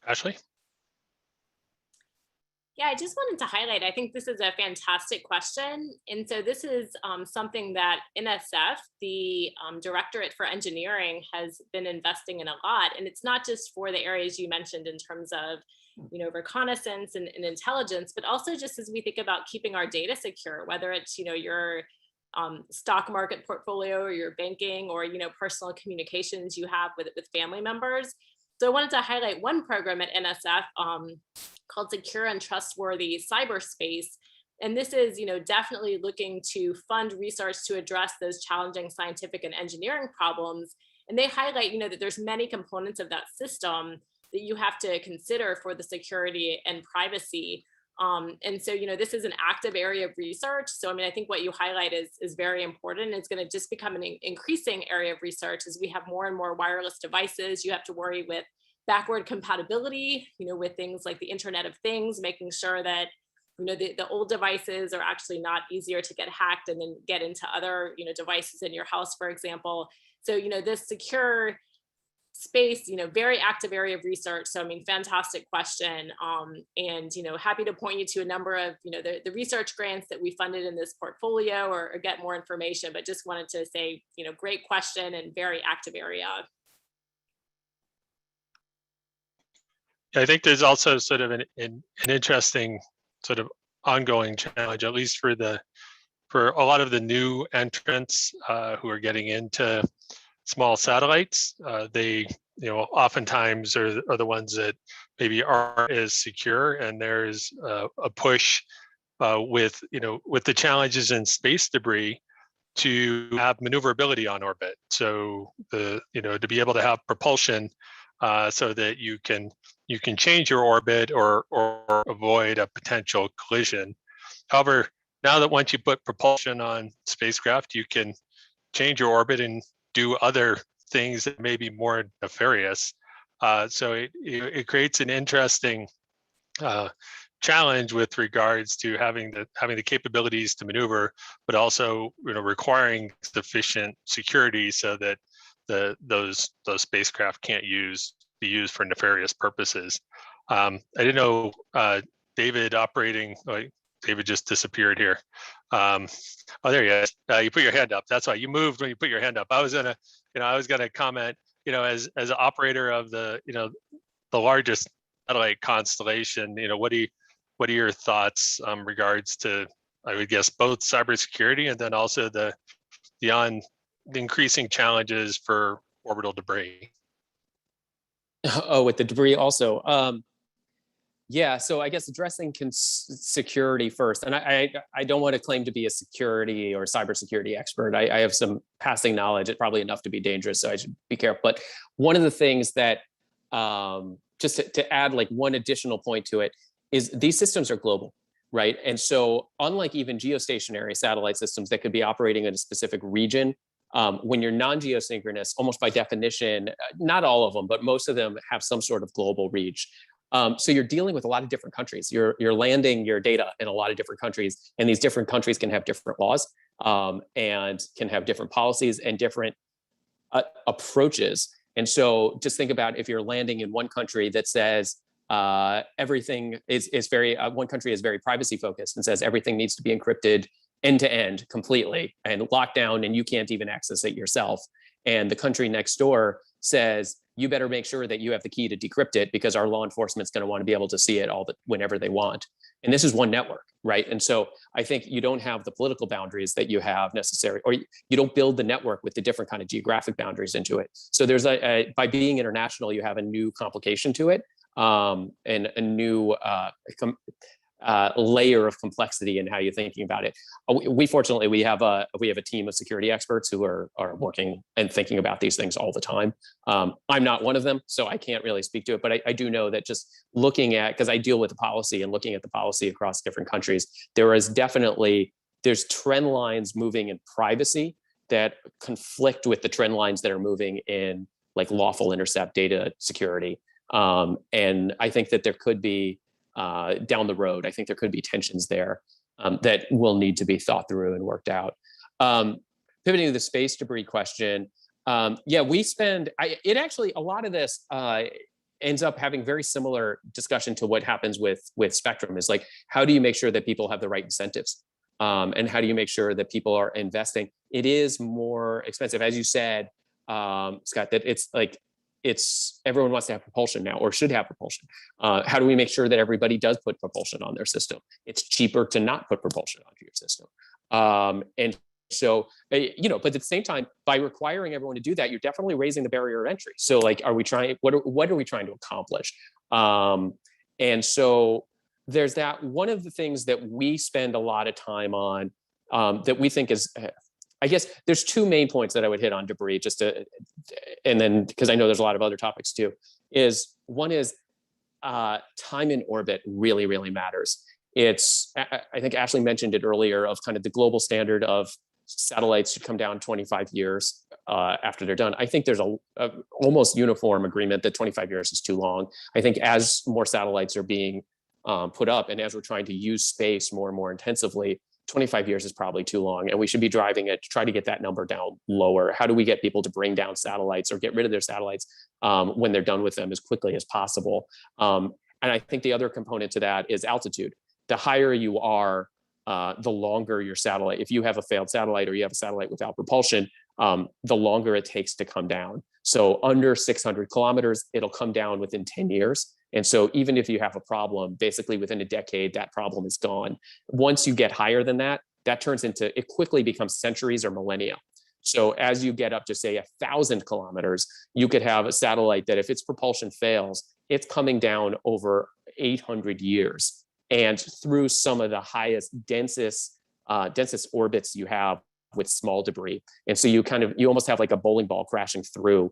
Ashley? Yeah, I just wanted to highlight, I think this is a fantastic question. And so this is something that NSF, the Directorate for Engineering, has been investing in a lot. And it's not just for the areas you mentioned in terms of reconnaissance and intelligence, but also just as we think about keeping our data secure, whether it's your stock market portfolio or your banking or personal communications you have with family members. So I wanted to highlight one program at NSF called Secure and Trustworthy Cyberspace. And this is definitely looking to fund research to address those challenging scientific and engineering problems. And they highlight that there's many components of that system that you have to consider for the security and privacy. And so, this is an active area of research. So, I think what you highlight is very important. It's going to just become an increasing area of research as we have more and more wireless devices. You have to worry with backward compatibility, with things like the Internet of Things, making sure that, the old devices are actually not easier to get hacked and then get into other, devices in your house, for example. So, this secure space, very active area of research. So, fantastic question. And, happy to point you to a number of, the research grants that we funded in this portfolio or get more information, but just wanted to say, great question and very active area. I think there's also sort of an interesting sort of ongoing challenge, at least for a lot of the new entrants who are getting into small satellites. They oftentimes are the ones that maybe aren't as secure, and there's a push with the challenges in space debris to have maneuverability on orbit. So to be able to have propulsion so that you can change your orbit or avoid a potential collision. However, now that once you put propulsion on spacecraft, you can change your orbit and do other things that may be more nefarious. So it creates an interesting challenge with regards to having the capabilities to maneuver, but also requiring sufficient security so that those spacecraft can't be used for nefarious purposes. I didn't know David operating. David just disappeared here. Oh, there he is. You put your hand up. That's why you moved when you put your hand up. I was gonna comment. As an operator of the largest satellite constellation, what are your thoughts regards to, I would guess, both cybersecurity and then also the increasing challenges for orbital debris? Oh, with the debris also. Yeah, so I guess addressing security first, and I don't want to claim to be a security or cybersecurity expert. I have some passing knowledge, probably enough to be dangerous, so I should be careful. But one of the things that, just to add like one additional point to it, is these systems are global, right? And so unlike even geostationary satellite systems that could be operating in a specific region, When you're non-geosynchronous, almost by definition, not all of them, but most of them have some sort of global reach. So you're dealing with a lot of different countries. You're landing your data in a lot of different countries, and these different countries can have different laws and can have different policies and different approaches. And so just think about if you're landing in one country that says everything is very, one country is very privacy focused and says everything needs to be encrypted end to end completely and locked down and you can't even access it yourself. And the country next door says, you better make sure that you have the key to decrypt it because our law enforcement's going to want to be able to see it whenever they want. And this is one network, right? And so I think you don't have the political boundaries that you have necessary, or you don't build the network with the different kind of geographic boundaries into it. So there's by being international, you have a new complication to it and a new layer of complexity in how you're thinking about it. We fortunately, we have a team of security experts who are working and thinking about these things all the time. I'm not one of them, so I can't really speak to it, but I do know that just looking at, because I deal with the policy and looking at the policy across different countries, there's trend lines moving in privacy that conflict with the trend lines that are moving in like lawful intercept data security. And I think that there could be down the road, I think there could be tensions there that will need to be thought through and worked out. Pivoting to the space debris question, yeah, we spend, a lot of this ends up having very similar discussion to what happens with Spectrum is like, how do you make sure that people have the right incentives? And how do you make sure that people are investing? It is more expensive, as you said, Scott, that it's like, everyone wants to have propulsion now or should have propulsion. How do we make sure that everybody does put propulsion on their system? It's cheaper to not put propulsion onto your system. And so, but at the same time, by requiring everyone to do that, you're definitely raising the barrier of entry. So like, what are we trying to accomplish? And so there's that. One of the things that we spend a lot of time on that we think is, I guess there's two main points that I would hit on debris and then, because I know there's a lot of other topics too, one is time in orbit really, really matters. I think Ashley mentioned it earlier of kind of the global standard of satellites should come down 25 years after they're done. I think there's a almost uniform agreement that 25 years is too long. I think as more satellites are being put up and as we're trying to use space more and more intensively, 25 years is probably too long, and we should be driving it to try to get that number down lower. How do we get people to bring down satellites or get rid of their satellites when they're done with them as quickly as possible? And I think the other component to that is altitude. The higher you are, the longer your satellite, if you have a failed satellite or you have a satellite without propulsion, the longer it takes to come down. So under 600 kilometers, it'll come down within 10 years. And so even if you have a problem, basically within a decade, that problem is gone. Once you get higher than that, it quickly becomes centuries or millennia. So as you get up to say 1,000 kilometers, you could have a satellite that if its propulsion fails, it's coming down over 800 years and through some of the highest, densest orbits you have with small debris. And so you almost have like a bowling ball crashing through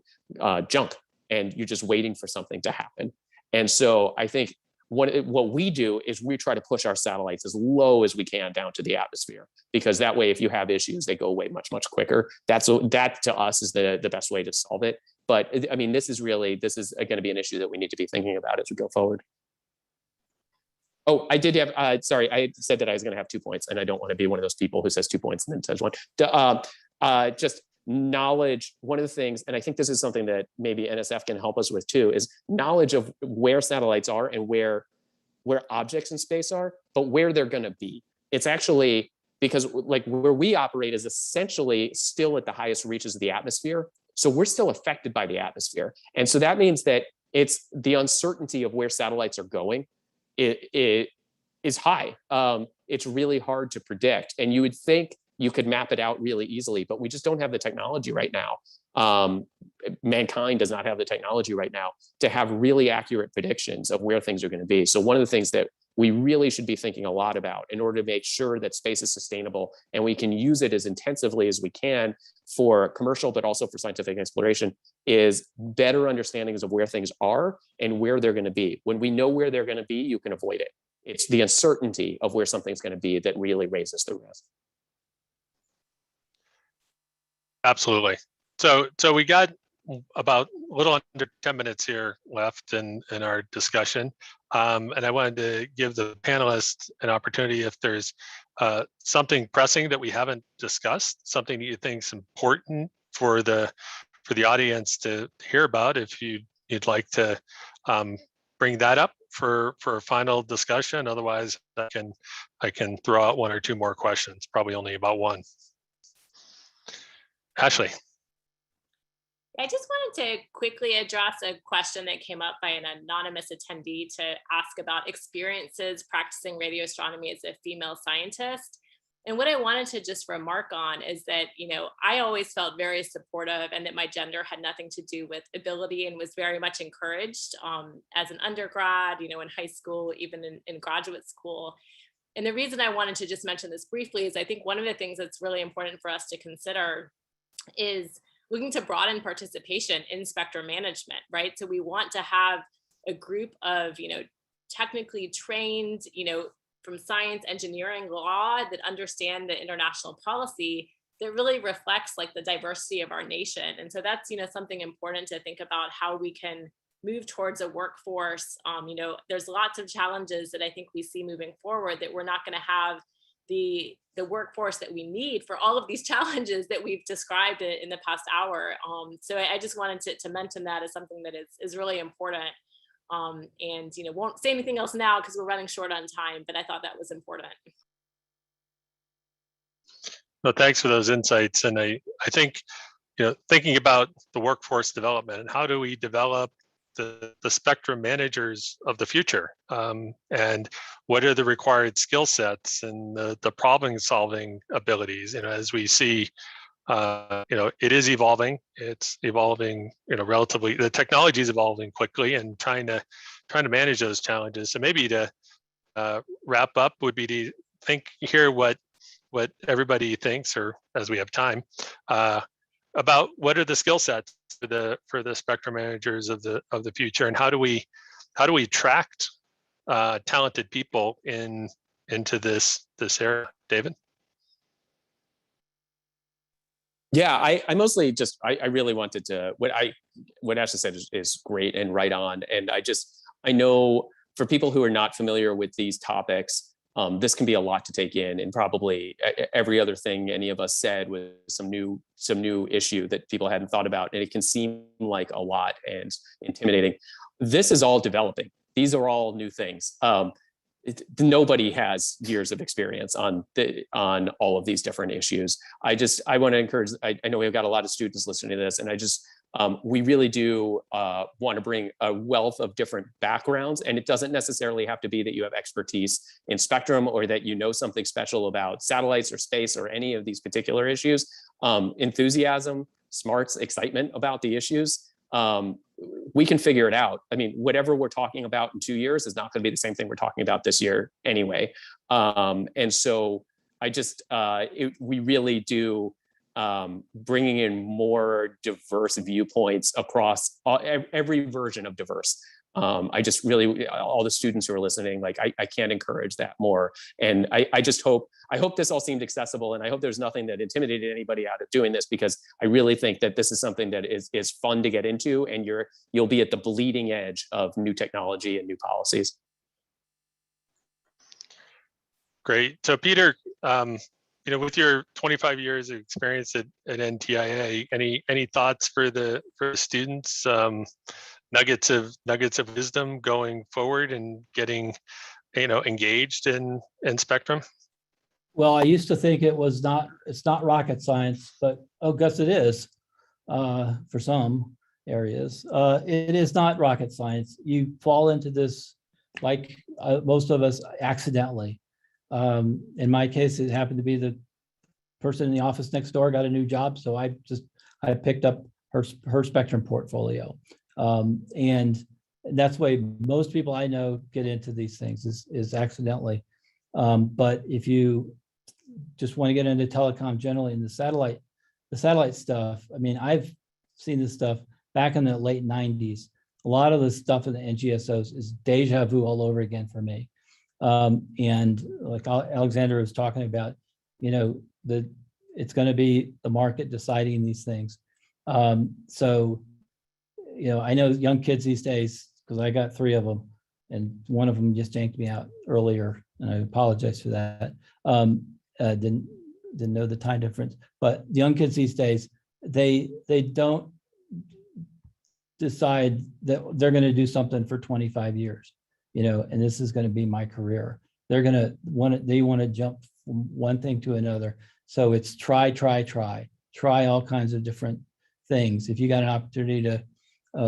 junk and you're just waiting for something to happen. And so I think what we do is we try to push our satellites as low as we can down to the atmosphere, because that way, if you have issues, they go away much, much quicker. That to us is the best way to solve it. But I mean, this is going to be an issue that we need to be thinking about as we go forward. Oh, I did have, sorry, I said that I was going to have 2 points, and I don't want to be one of those people who says 2 points and then says one. Just knowledge, one of the things, and I think this is something that maybe NSF can help us with too, is knowledge of where satellites are and where objects in space are, but where they're going to be. It's actually, because like where we operate is essentially still at the highest reaches of the atmosphere. So we're still affected by the atmosphere. And so that means that it's the uncertainty of where satellites are going. It is high. It's really hard to predict. And you would think you could map it out really easily, but we just don't have the technology right now. Mankind does not have the technology right now to have really accurate predictions of where things are going to be. So one of the things that we really should be thinking a lot about in order to make sure that space is sustainable and we can use it as intensively as we can for commercial, but also for scientific exploration, is better understandings of where things are and where they're going to be. When we know where they're going to be, you can avoid it. It's the uncertainty of where something's going to be that really raises the risk. Absolutely. So we got about a little under 10 minutes here left in our discussion. And I wanted to give the panelists an opportunity if there's something pressing that we haven't discussed, something that you think is important for the audience to hear about, if you'd like to bring that up for a final discussion. Otherwise, I can throw out one or two more questions, probably only about one. Ashley. I just wanted to quickly address a question that came up by an anonymous attendee to ask about experiences practicing radio astronomy as a female scientist. And what I wanted to just remark on is that, I always felt very supportive, and that my gender had nothing to do with ability, and was very much encouraged as an undergrad, in high school, even in graduate school. And the reason I wanted to just mention this briefly is I think one of the things that's really important for us to consider is looking to broaden participation in spectrum management, right? So we want to have a group of, technically trained, from science, engineering, law, that understand the international policy that really reflects like the diversity of our nation. And so that's, something important to think about, how we can move towards a workforce. There's lots of challenges that I think we see moving forward, that we're not going to have the workforce that we need for all of these challenges that we've described in the past hour. So I just wanted to mention that as something that is really important. And won't say anything else now because we're running short on time, but I thought that was important. Well, thanks for those insights. And I think, thinking about the workforce development and how do we develop the spectrum managers of the future, and what are the required skill sets and the problem solving abilities, as we see, it is evolving. It's evolving, relatively, the technology is evolving quickly, and trying to manage those challenges. So maybe to wrap up would be to hear what everybody thinks, or as we have time, about what are the skill sets for the spectrum managers of the future, and how do we attract talented people into this era. David? Yeah, I mostly just, I really wanted to, what Ashley said is great and right on. And I know for people who are not familiar with these topics, this can be a lot to take in, and probably every other thing any of us said was some new issue that people hadn't thought about, and it can seem like a lot and intimidating. This is all developing. These are all new things. Nobody has years of experience on all of these different issues. I want to encourage. I know we've got a lot of students listening to this, and we really do want to bring a wealth of different backgrounds, and it doesn't necessarily have to be that you have expertise in spectrum, or that you know something special about satellites or space or any of these particular issues. Enthusiasm, smarts, excitement about the issues. We can figure it out. I mean, whatever we're talking about in 2 years is not going to be the same thing we're talking about this year anyway. And so we really do, bringing in more diverse viewpoints across every version of diverse. I just really, all the students who are listening, like I can't encourage that more. And I hope this all seemed accessible, and I hope there's nothing that intimidated anybody out of doing this, because I really think that this is something that is fun to get into, and you'll be at the bleeding edge of new technology and new policies. Great. So Peter, with your 25 years of experience at NTIA, any thoughts for the students? Nuggets of wisdom going forward and getting, engaged in spectrum? Well, I used to think it's not rocket science, but oh, guess it is for some areas. It is not rocket science. You fall into this, like most of us, accidentally. In my case, it happened to be the person in the office next door got a new job, so I picked up her spectrum portfolio. And that's why most people I know get into these things is accidentally. But if you just want to get into telecom generally and the satellite stuff, I mean, I've seen this stuff back in the late 90s. A lot of the stuff in the NGSOs is deja vu all over again for me. And like Alexandre was talking about, it's going to be the market deciding these things. So, you know, I know young kids these days, because I got 3 of them, and one of them just yanked me out earlier, and I apologize for that. Didn't know the time difference, but the young kids these days, they don't decide that they're going to do something for 25 years, you know, and this is going to be my career. They're going to they want to jump from one thing to another. So it's try all kinds of different things. If you got an opportunity to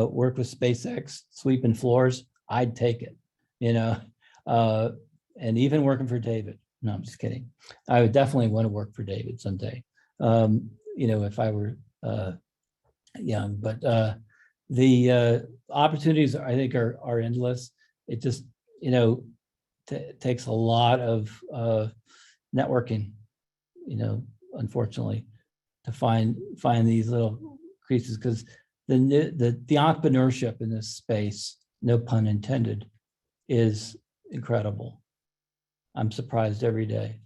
work with SpaceX, sweeping floors, I'd take it, you know, and even working for David. No, I'm just kidding. I would definitely want to work for David someday, you know, if I were young. But the opportunities, I think, are endless. It just, you know, takes a lot of networking, you know, unfortunately, to find these little creases, because the entrepreneurship in this space, no pun intended, is incredible. I'm surprised every day.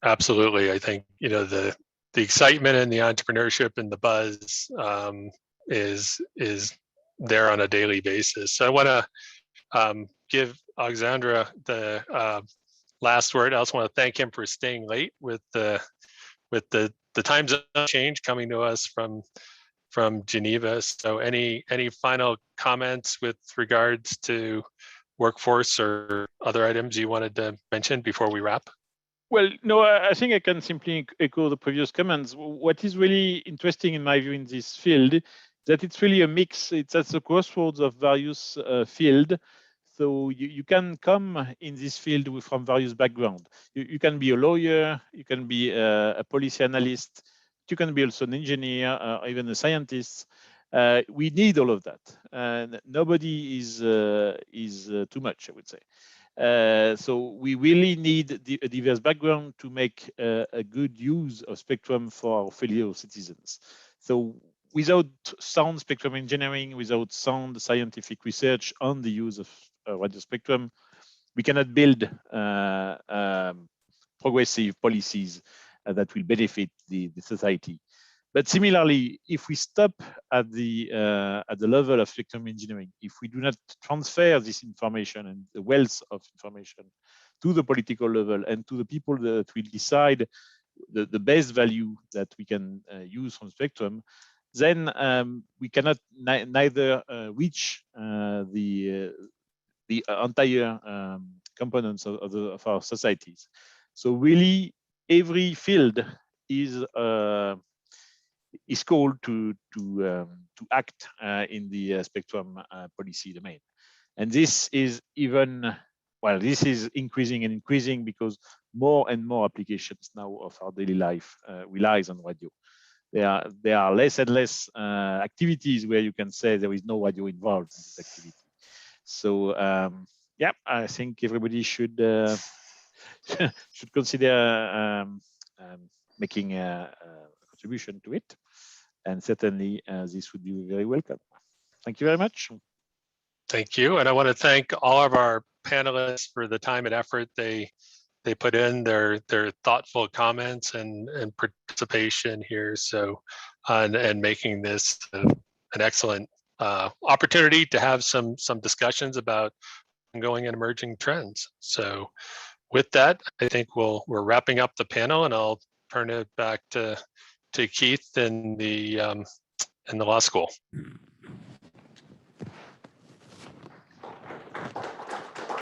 Absolutely. I think, you know, the excitement and the entrepreneurship and the buzz is there on a daily basis. So I want to give Alexandre the last word. I also want to thank him for staying late with the time zone change coming to us from Geneva. So any final comments with regards to workforce or other items you wanted to mention before we wrap? Well, no, I think I can simply echo the previous comments. What is really interesting in my view in this field is that it's really a mix. It's at the crossroads of various fields. So you can come in this field from various backgrounds. You can be a lawyer, you can be a policy analyst, you can be also an engineer, or even a scientist. We need all of that. Nobody is too much, I would say. So we really need a diverse background to make a good use of spectrum for our fellow citizens. So without sound spectrum engineering, without sound scientific research on the use of radio spectrum, we cannot build progressive policies that will benefit the society. But similarly, if we stop at the level of spectrum engineering, if we do not transfer this information and the wealth of information to the political level and to the people that will decide the best value that we can use from spectrum, then we cannot neither reach the entire components of our societies. So really, every field is called to act in the spectrum policy domain. And this is this is increasing and increasing because more and more applications now of our daily life relies on radio. There are less and less activities where you can say there is no radio involved in this activity. So yeah, I think everybody should should consider making a contribution to it, and certainly this would be very welcome. Thank you very much. Thank you, and I want to thank all of our panelists for the time and effort they put in, their thoughtful comments and participation here. So and making this an excellent opportunity to have some discussions about ongoing and emerging trends. So with that, I think we're wrapping up the panel, and I'll turn it back to Keith in the law school.